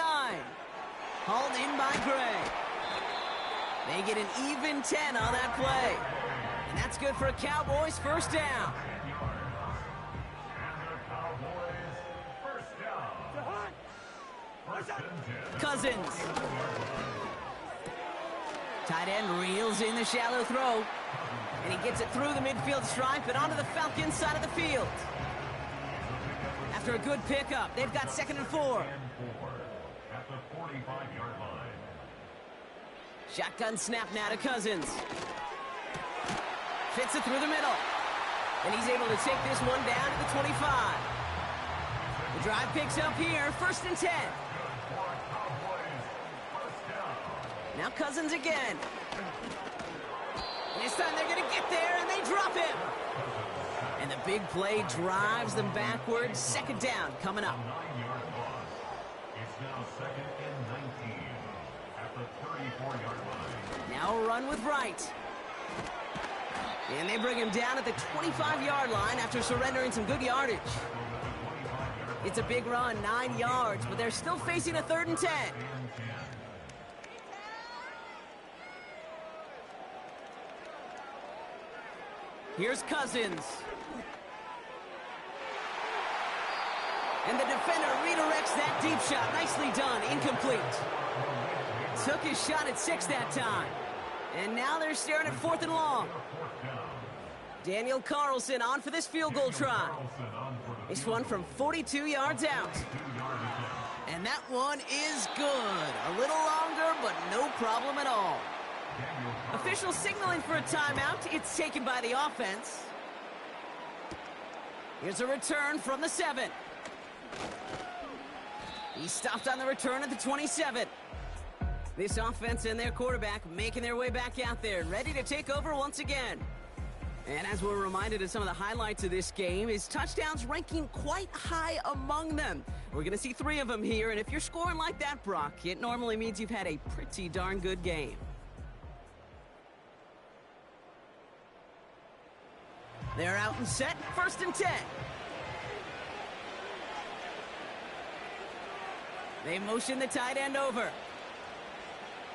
Hauled in by Gray. They get an even 10 on that play. And that's good for a Cowboys first down. Cousins. Tight end reels in the shallow throw. And he gets it through the midfield stripe and onto the Falcons side of the field. After a good pickup, they've got 2nd and 4. At the 45-yard line. Shotgun snap now to Cousins. Fits it through the middle. And he's able to take this one down to the 25. The drive picks up here, 1st and 10. Now Cousins again. And this time they're going to get there, and they drop him. And And the big play drives them backwards. Second down coming up. 9-yard loss. It's now second and 19 at the 34-yard line. Now a run with Wright. And they bring him down at the 25-yard line after surrendering some good yardage. It's a big run, 9 yards, but they're still facing a 3rd and 10. Here's Cousins. And the defender redirects that deep shot. Nicely done. Incomplete. Took his shot at 6 that time. And now they're staring at 4th and long. Daniel Carlson on for this field goal try. This one from 42 yards out. And that one is good. A little longer, but no problem at all. Official signaling for a timeout. It's taken by the offense. Here's a return from the 7. He stopped on the return at the 27. This offense and their quarterback making their way back out there, ready to take over once again. And as we're reminded of some of the highlights of this game, is touchdowns ranking quite high among them. We're going to see 3 of them here, and if you're scoring like that, Brock, it normally means you've had a pretty darn good game. They're out and set, 1st and 10. They motion the tight end over.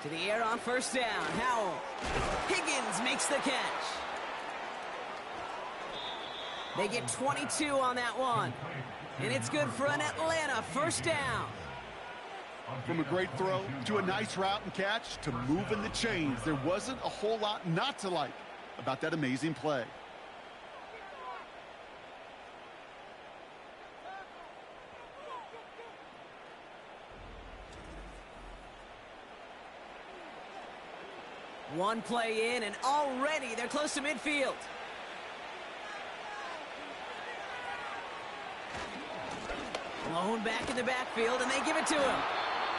To the air on 1st down. Howell. Higgins makes the catch. They get 22 on that one. And it's good for an Atlanta 1st down. From a great throw to a nice route and catch to moving the chains, there wasn't a whole lot not to like about that amazing play. One play in, and already they're close to midfield. Blown back in the backfield, and they give it to him.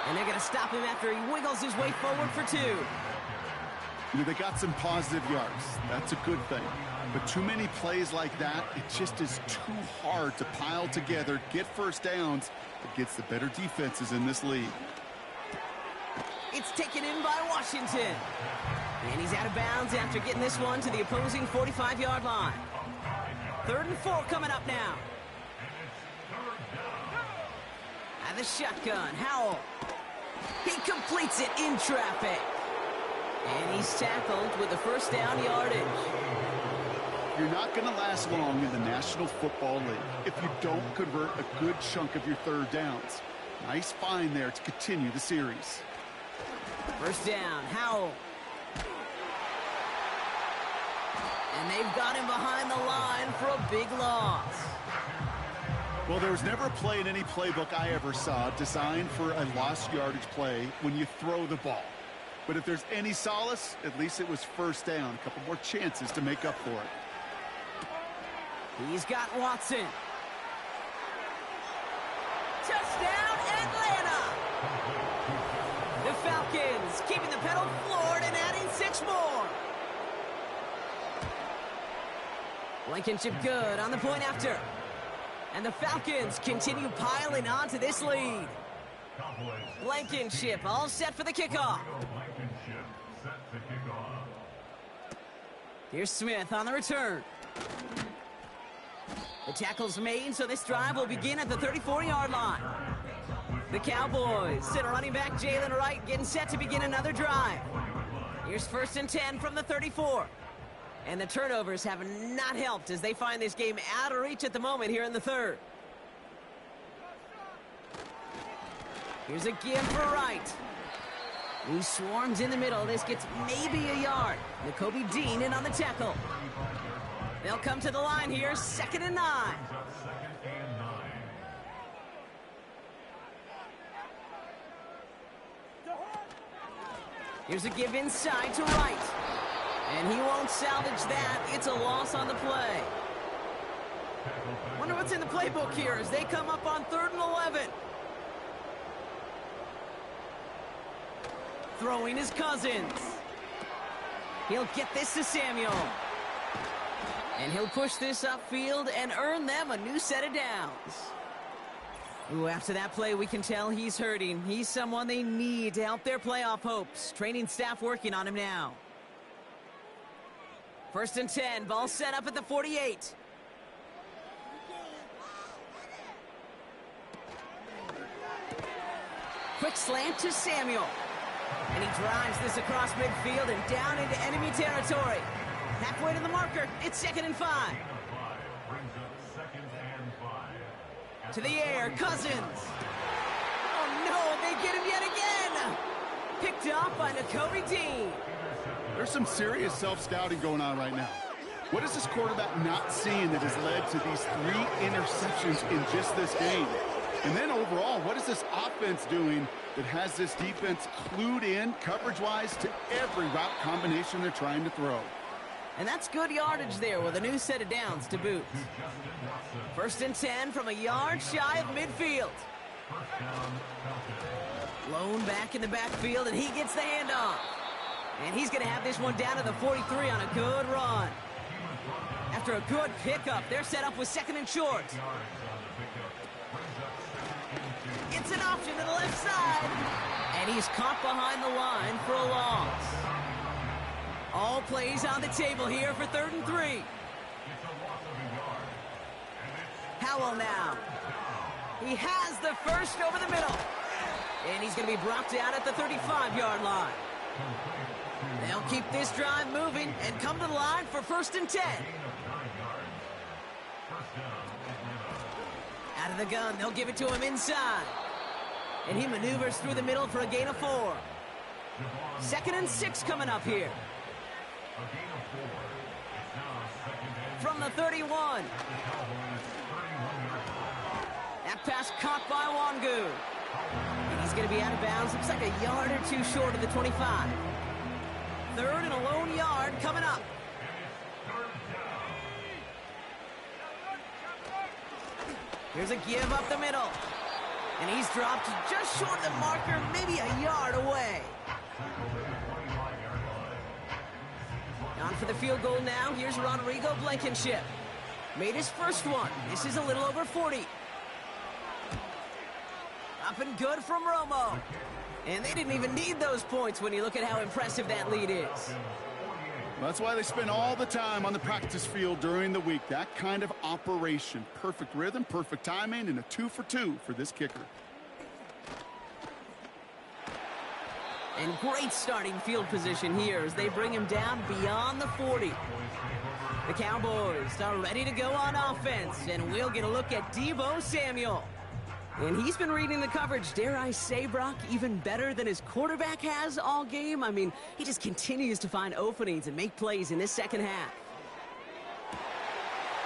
And they're going to stop him after he wiggles his way forward for 2. They got some positive yards. That's a good thing. But too many plays like that, it just is too hard to pile together, get 1st downs against the better defenses in this league. It's taken in by Washington. And he's out of bounds after getting this one to the opposing 45-yard line. 3rd and 4 coming up now. And the shotgun, Howell. He completes it in traffic. And he's tackled with the 1st down yardage. You're not going to last long in the National Football League if you don't convert a good chunk of your 3rd downs. Nice find there to continue the series. 1st down, Howell. And they've got him behind the line for a big loss. Well, there was never a play in any playbook I ever saw designed for a lost yardage play when you throw the ball. But if there's any solace, at least it was 1st down. A couple more chances to make up for it. He's got Watson. Touchdown, Atlanta! The Falcons keeping the pedal floored and adding 6 more. Blankenship good on the point after. And the Falcons continue piling on to this lead. Blankenship all set for the kickoff. Here's Smith on the return. The tackle's made, so this drive will begin at the 34-yard line. The Cowboys send running back Jalen Wright getting set to begin another drive. Here's 1st and 10 from the 34. And the turnovers have not helped as they find this game out of reach at the moment here in the 3rd. Here's a give for Wright, who swarms in the middle. This gets maybe a yard. N'Kobe Dean in on the tackle. They'll come to the line here, 2nd and 9. Here's a give inside to Wright. And he won't salvage that. It's a loss on the play. Wonder what's in the playbook here as they come up on 3rd and 11. Throwing his Cousins. He'll get this to Samuel. And he'll push this upfield and earn them a new set of downs. Ooh, after that play, we can tell he's hurting. He's someone they need to help their playoff hopes. Training staff working on him now. 1st and 10, ball set up at the 48. Quick slant to Samuel. And he drives this across midfield and down into enemy territory. Halfway to the marker, it's 2nd and 5. To the air, Cousins. Oh no, they get him yet again. Picked off by Nakobe Dean. There's some serious self-scouting going on right now. What is this quarterback not seeing that has led to these 3 interceptions in just this game? And then overall, what is this offense doing that has this defense clued in coverage-wise to every route combination they're trying to throw? And that's good yardage there with a new set of downs to boot. 1st and 10 from a yard shy of midfield. Blown back in the backfield, and he gets the handoff. And he's going to have this one down to the 43 on a good run. After a good pickup, they're set up with 2nd and short. It's an option to the left side. And he's caught behind the line for a loss. All plays on the table here for 3rd and 3. Howell now. He has the first over the middle. And he's going to be brought down at the 35-yard line. They'll keep this drive moving and come to the line for 1st and 10. Out of the gun, they'll give it to him inside. And he maneuvers through the middle for a gain of 4. 2nd and 6 coming up here. From the 31. That pass caught by Wangu. And he's going to be out of bounds. Looks like a yard or 2 short of the 25. 3rd and a lone yard coming up. Here's a give up the middle. And he's dropped just short of the marker, maybe a yard away. On for the field goal now. Here's Rodrigo Blankenship. Made his first one. This is a little over 40. Up and good from Romo. And they didn't even need those points when you look at how impressive that lead is. That's why they spend all the time on the practice field during the week. That kind of operation. Perfect rhythm, perfect timing, and a 2 for 2 for this kicker. And great starting field position here as they bring him down beyond the 40. The Cowboys are ready to go on offense, and we'll get a look at Deebo Samuel. And he's been reading the coverage, dare I say, Brock, even better than his quarterback has all game. I mean, he just continues to find openings and make plays in this second half.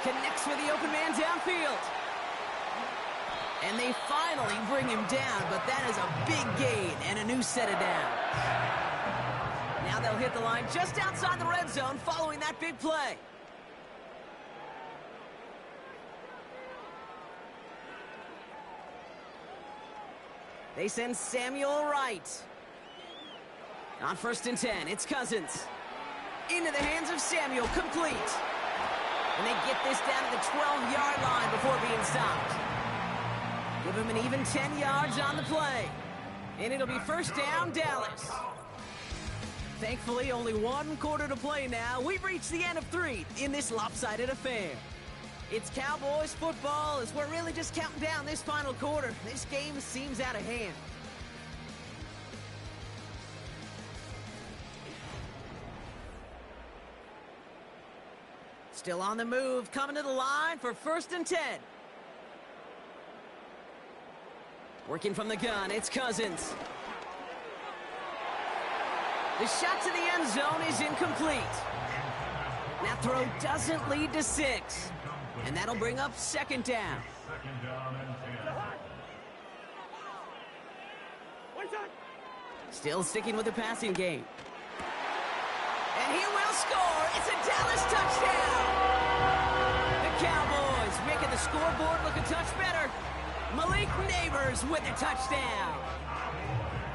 Connects with the open man downfield. And they finally bring him down, but that is a big gain and a new set of downs. Now they'll hit the line just outside the red zone following that big play. They send Samuel right. On 1st and 10, it's Cousins. Into the hands of Samuel, complete. And they get this down to the 12-yard line before being stopped. Give him an even 10 yards on the play. And it'll be 1st down, Dallas. Thankfully, only 1 quarter to play now. We've reached the end of 3 in this lopsided affair. It's Cowboys football as we're really just counting down this final quarter. This game seems out of hand. Still on the move, coming to the line for 1st and 10. Working from the gun, it's Cousins. The shot to the end zone is incomplete. That throw doesn't lead to 6. And that'll bring up 2nd down. Still sticking with the passing game. And he will score. It's a Dallas touchdown. The Cowboys making the scoreboard look a touch better. Malik Neighbors with a touchdown.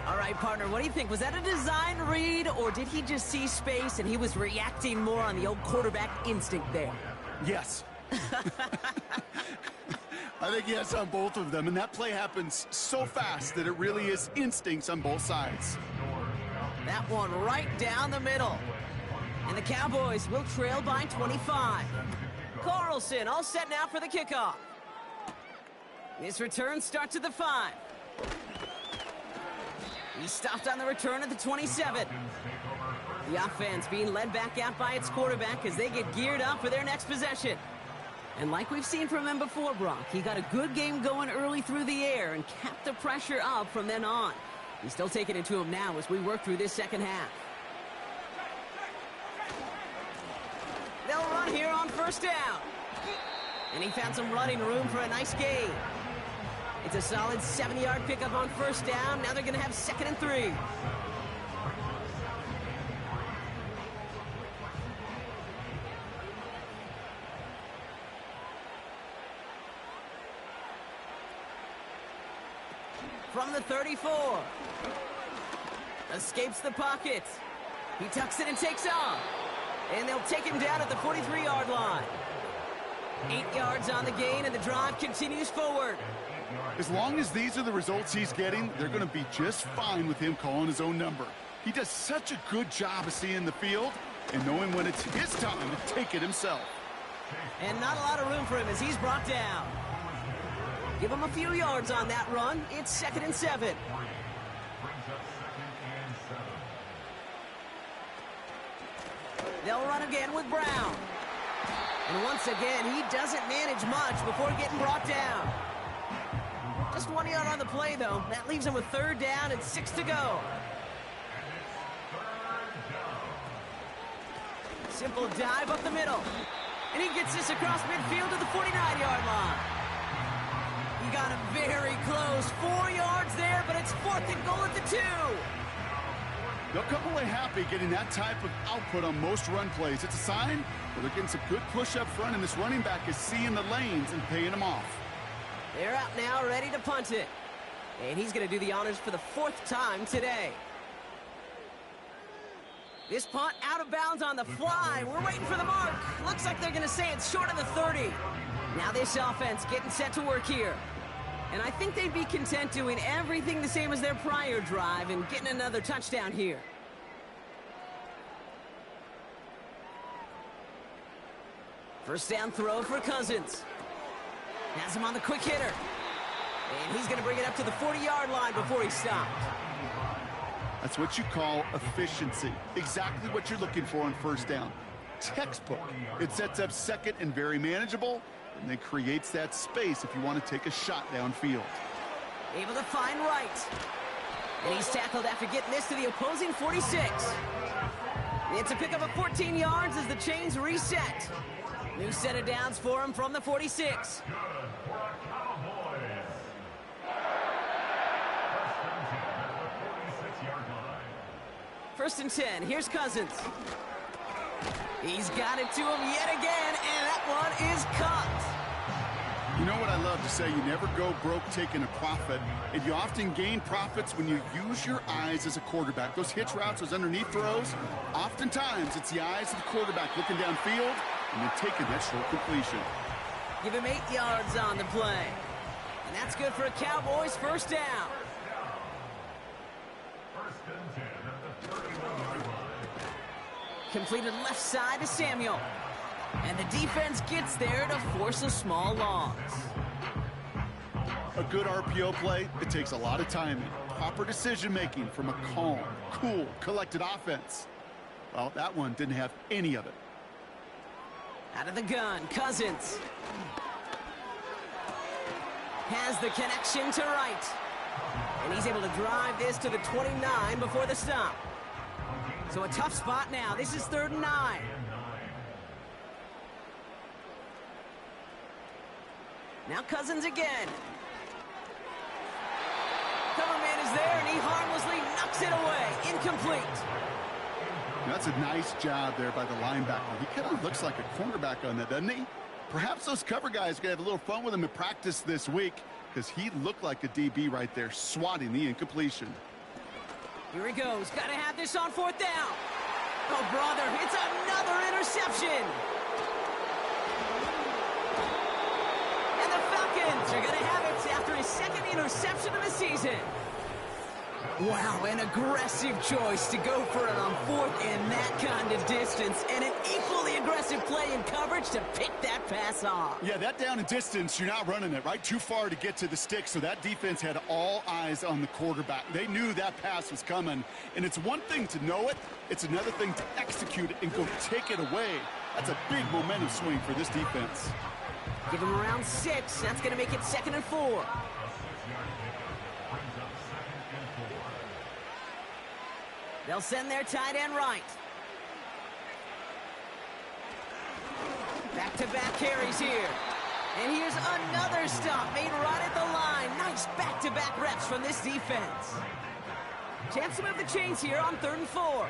All right, partner, what do you think? Was that a design read, or did he just see space and he was reacting more on the old quarterback instinct there? Yes. I think yes on both of them, and that play happens so fast that it really is instincts on both sides. That one right down the middle. And the Cowboys will trail by 25. Carlson all set now for the kickoff. This return starts at the 5. He stopped on the return at the 27. The offense being led back out by its quarterback as they get geared up for their next possession. And like we've seen from him before, Brock, he got a good game going early through the air and kept the pressure up from then on. He's still taking it to him now as we work through this second half. They'll run here on first down. And he found some running room for a nice gain. It's a solid 7-yard pickup on first down. Now they're going to have 2nd and 3. From the 34. Escapes the pocket. He tucks it and takes off. And they'll take him down at the 43-yard line. 8 yards on the gain, and the drive continues forward. As long as these are the results he's getting, they're going to be just fine with him calling his own number. He does such a good job of seeing the field and knowing when it's his time to take it himself. And not a lot of room for him as he's brought down. Give him a few yards on that run. It's 2nd and 7. They'll run again with Brown. And once again, he doesn't manage much before getting brought down. Just 1 yard on the play, though. That leaves him with 3rd down and 6 to go. Simple dive up the middle. And he gets this across midfield to the 49-yard line. He got him very close. 4 yards there, but it's 4th and goal at the 2. They'll come away happy getting that type of output on most run plays. It's a sign that they're getting some good push up front, and this running back is seeing the lanes and paying them off. They're out now, ready to punt it. And he's going to do the honors for the 4th time today. This punt out of bounds on the fly. We're waiting for the mark. Looks like they're going to say it's short of the 30. Now this offense getting set to work here. And I think they'd be content doing everything the same as their prior drive and getting another touchdown here. First down throw for Cousins. Has him on the quick hitter. And he's going to bring it up to the 40-yard line before he stopped. That's what you call efficiency. Exactly what you're looking for on first down. Textbook. It sets up 2nd and very manageable, and then creates that space if you want to take a shot downfield. Able to find right. And he's tackled after getting this to the opposing 46. It's a pickup of 14 yards as the chains reset. New set of downs for him from the 46. First and 10. Here's Cousins. He's got it to him yet again, and that one is caught. You know what I love to say? You never go broke taking a profit, and you often gain profits when you use your eyes as a quarterback. Those hitch routes, those underneath throws, oftentimes it's the eyes of the quarterback looking downfield and then taking that short completion. Give him 8 yards on the play. And that's good for a Cowboys first down. Completed left side to Samuel. And the defense gets there to force a small loss. A good RPO play, it takes a lot of timing, proper decision-making from a calm, cool, collected offense. Well, that one didn't have any of it. Out of the gun, Cousins. Has the connection to right. And he's able to drive this to the 29 before the stop. So a tough spot now. This is 3rd and 9. Now Cousins again. Cover man is there, and he harmlessly knocks it away. Incomplete. That's a nice job there by the linebacker. He kind of looks like a cornerback on that, doesn't he? Perhaps those cover guys are going to have a little fun with him in practice this week, because he looked like a DB right there, swatting the incompletion. Here he goes. Got to have this on 4th down. Oh, brother, it's another interception. interception of the season. Wow, an aggressive choice to go for it on 4th and that kind of distance, and an equally aggressive play in coverage to pick that pass off. Yeah, that down and distance, you're not running it, right? Too far to get to the stick, so that defense had all eyes on the quarterback. They knew that pass was coming, and it's one thing to know it, it's another thing to execute it and go take it away. That's a big momentum swing for this defense. Give him around 6. That's going to make it 2nd and 4. They'll send their tight end right. Back-to-back carries here. And here's another stop made right at the line. Nice back-to-back reps from this defense. Chance to move the chains here on 3rd and 4.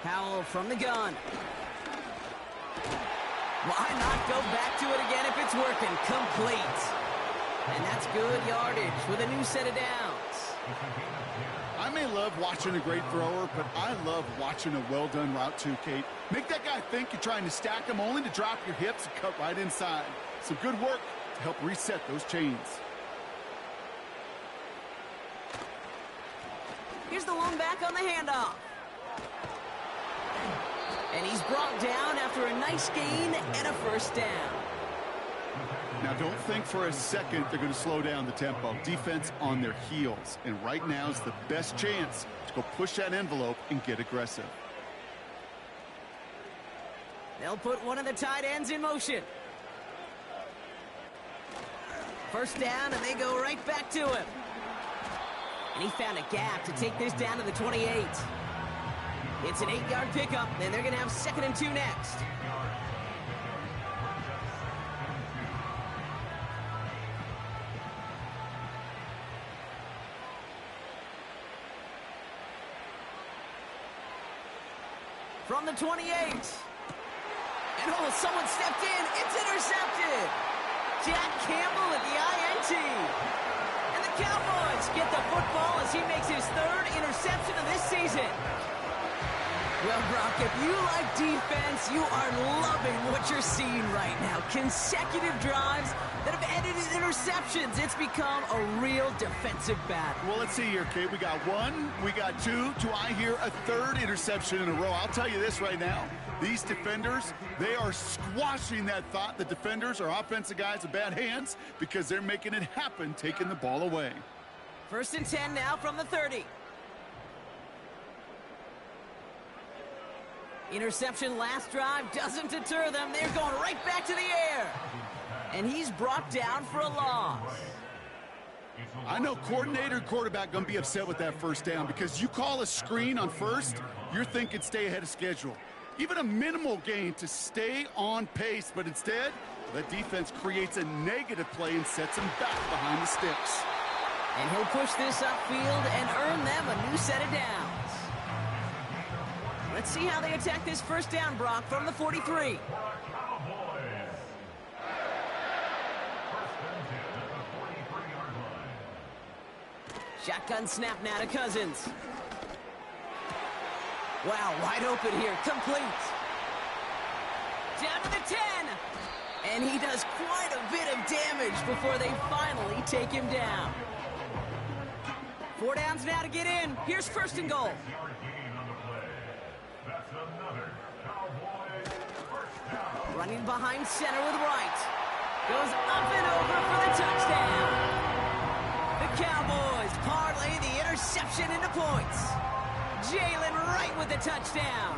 Powell from the gun. Why not go back to it again if it's working? Complete. And that's good yardage with a new set of downs. I may love watching a great thrower, but I love watching a well-done route too, Kate. Make that guy think you're trying to stack him only to drop your hips and cut right inside. Some good work to help reset those chains. Here's the lone back on the handoff. And he's brought down after a nice gain and a 1st down. Now, don't think for a second they're going to slow down the tempo. Defense on their heels. And right now is the best chance to go push that envelope and get aggressive. They'll put one of the tight ends in motion. 1st down, and they go right back to him. And he found a gap to take this down to the 28. It's an 8-yard pickup, and they're going to have 2nd and 2 next. From the 28. And oh, someone stepped in. It's intercepted. Jack Campbell at the INT. And the Cowboys get the football as he makes his 3rd interception of this season. Well, Brock, if you like defense, you are loving what you're seeing right now. Consecutive drives that have ended in interceptions. It's become a real defensive battle. Well, let's see here, Kate. We got 1, we got 2. Do I hear a 3rd interception in a row? I'll tell you this right now. These defenders, they are squashing that thought. The defenders are offensive guys with bad hands because they're making it happen, taking the ball away. 1st and 10 now from the 30. Interception last drive doesn't deter them. They're going right back to the air. And he's brought down for a loss. I know coordinator and quarterback going to be upset with that 1st down because you call a screen on 1st, you're thinking stay ahead of schedule. Even a minimal gain to stay on pace, but instead, the defense creates a negative play and sets him back behind the sticks. And he'll push this upfield and earn them a new set of downs. Let's see how they attack this 1st down, Brock, from the 43. Shotgun snap now to Cousins. Wow, wide open here, complete. Down to the 10. And he does quite a bit of damage before they finally take him down. 4 downs now to get in. Here's 1st and goal. Running behind center with right. Goes up and over for the touchdown. The Cowboys parlay the interception into points. Jalen Wright with the touchdown.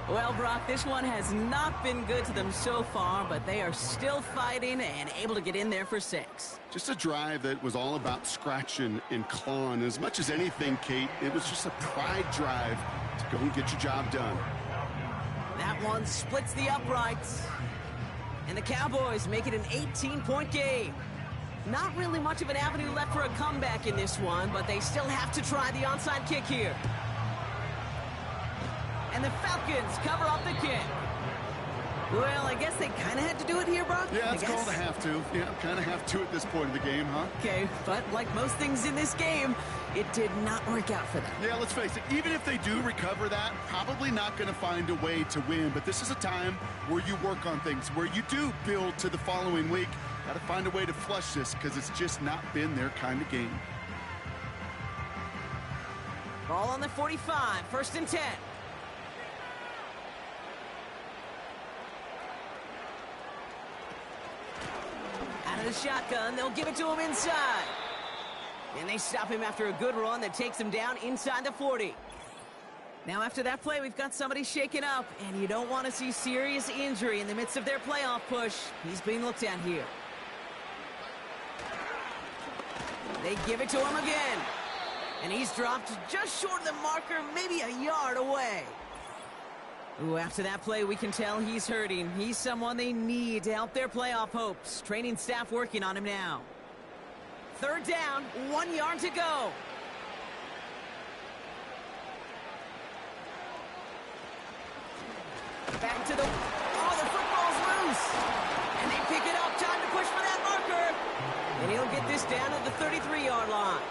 Well, Brock, this one has not been good to them so far, but they are still fighting and able to get in there for 6. Just a drive that was all about scratching and clawing. As much as anything, Kate, it was just a pride drive to go and get your job done. That one splits the uprights. And the Cowboys make it an 18-point game. Not really much of an avenue left for a comeback in this one, but they still have to try the onside kick here. And the Falcons cover up the kick. Well, I guess they kind of had to do it here, Brock. Yeah, it's called a have to. Yeah, kind of have to at this point of the game, huh? Okay, but like most things in this game, It did not work out for them. Yeah, let's face it, even if they do recover that, probably not going to find a way to win. But this is a time where you work on things, where you do build to the following week. Got to find a way to flush this because it's just not been their kind of game. Ball on the 45, 1st and 10. Out of the shotgun, they'll give it to him inside. And they stop him after a good run that takes him down inside the 40. Now after that play, we've got somebody shaken up, and you don't want to see serious injury in the midst of their playoff push. He's being looked at here. They give it to him again. And he's dropped just short of the marker, maybe a yard away. Ooh, after that play, we can tell he's hurting. He's someone they need to help their playoff hopes. Training staff working on him now. 3rd down, 1 yard to go. Back to the... Oh, the football's loose. And they pick it up. Time to push for that marker. And he'll get this down at the 33-yard line.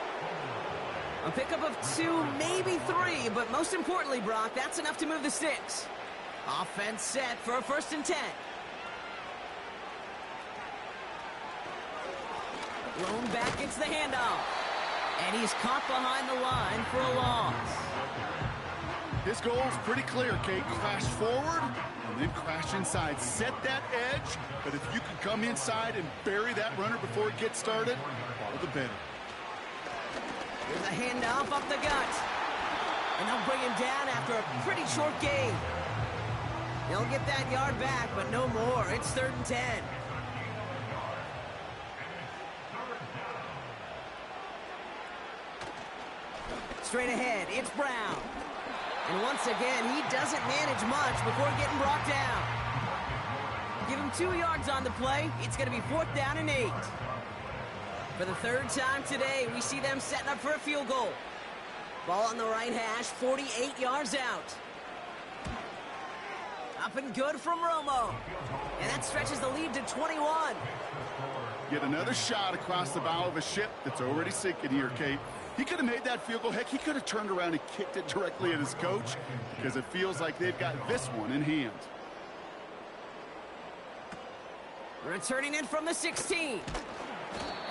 A pickup of 2, maybe 3, but most importantly, Brock, that's enough to move the sticks. Offense set for a 1st and 10. Blown back, gets the handoff. And he's caught behind the line for a loss. His goal is pretty clear, Kate. Crash forward and then crash inside. Set that edge, but if you can come inside and bury that runner before it gets started, all the better. There's a handoff up the gut. And they'll bring him down after a pretty short gain. He'll get that yard back, but no more. It's 3rd and 10. Straight ahead, it's Brown. And once again, he doesn't manage much before getting brought down. Give him 2 yards on the play. It's going to be 4th down and 8. For the 3rd time today, we see them setting up for a field goal. Ball on the right hash, 48 yards out. Up and good from Romo. And that stretches the lead to 21. Get another shot across the bow of a ship that's already sinking here, Kate. He could have made that field goal. Heck, he could have turned around and kicked it directly at his coach because it feels like they've got this one in hand. Returning in from the 16.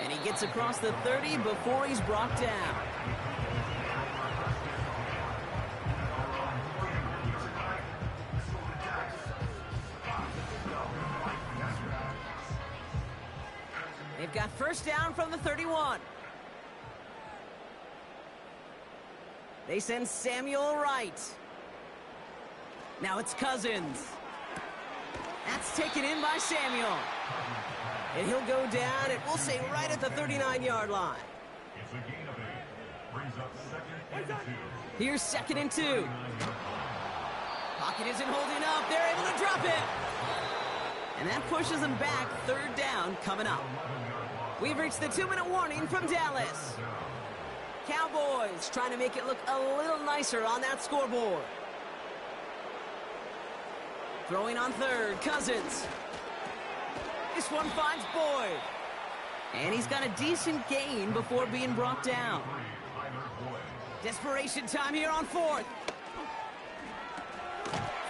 And he gets across the 30 before he's brought down. They've got 1st down from the 31. They send Samuel right. Now it's Cousins. That's taken in by Samuel. And he'll go down, and we'll say right at the 39-yard line. It's a gain of 8. Brings up 2nd and 2. Here's 2nd and 2. Pocket isn't holding up. They're able to drop it. And that pushes them back. 3rd down coming up. We've reached the 2-minute warning from Dallas. Cowboys trying to make it look a little nicer on that scoreboard. Throwing on 3rd, Cousins. This one finds Boyd. And he's got a decent gain before being brought down. Desperation time here on 4th.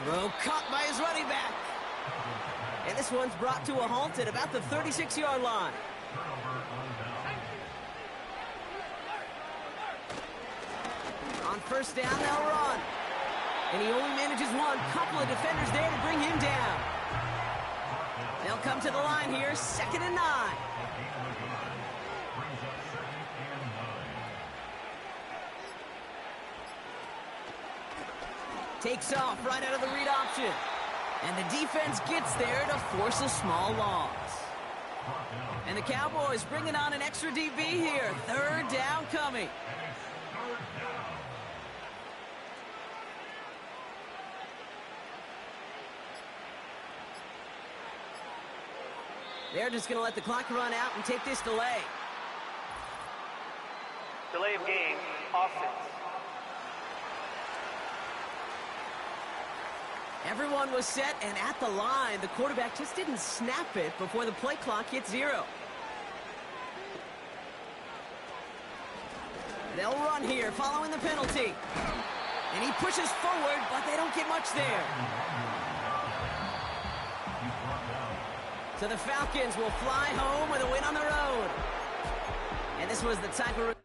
Throw caught by his running back. And this one's brought to a halt at about the 36-yard line. On 1st down, they'll run. And he only manages one. Couple of defenders there to bring him down. They'll come to the line here, 2nd and 9. Takes off right out of the read option. And the defense gets there to force a small loss. And the Cowboys bringing on an extra DB here. 3rd down coming. They're just going to let the clock run out and take this delay. Delay of game, offense. Everyone was set and at the line. The quarterback just didn't snap it before the play clock hit 0. They'll run here following the penalty. And he pushes forward, but they don't get much there. So the Falcons will fly home with a win on the road. And this was the type of...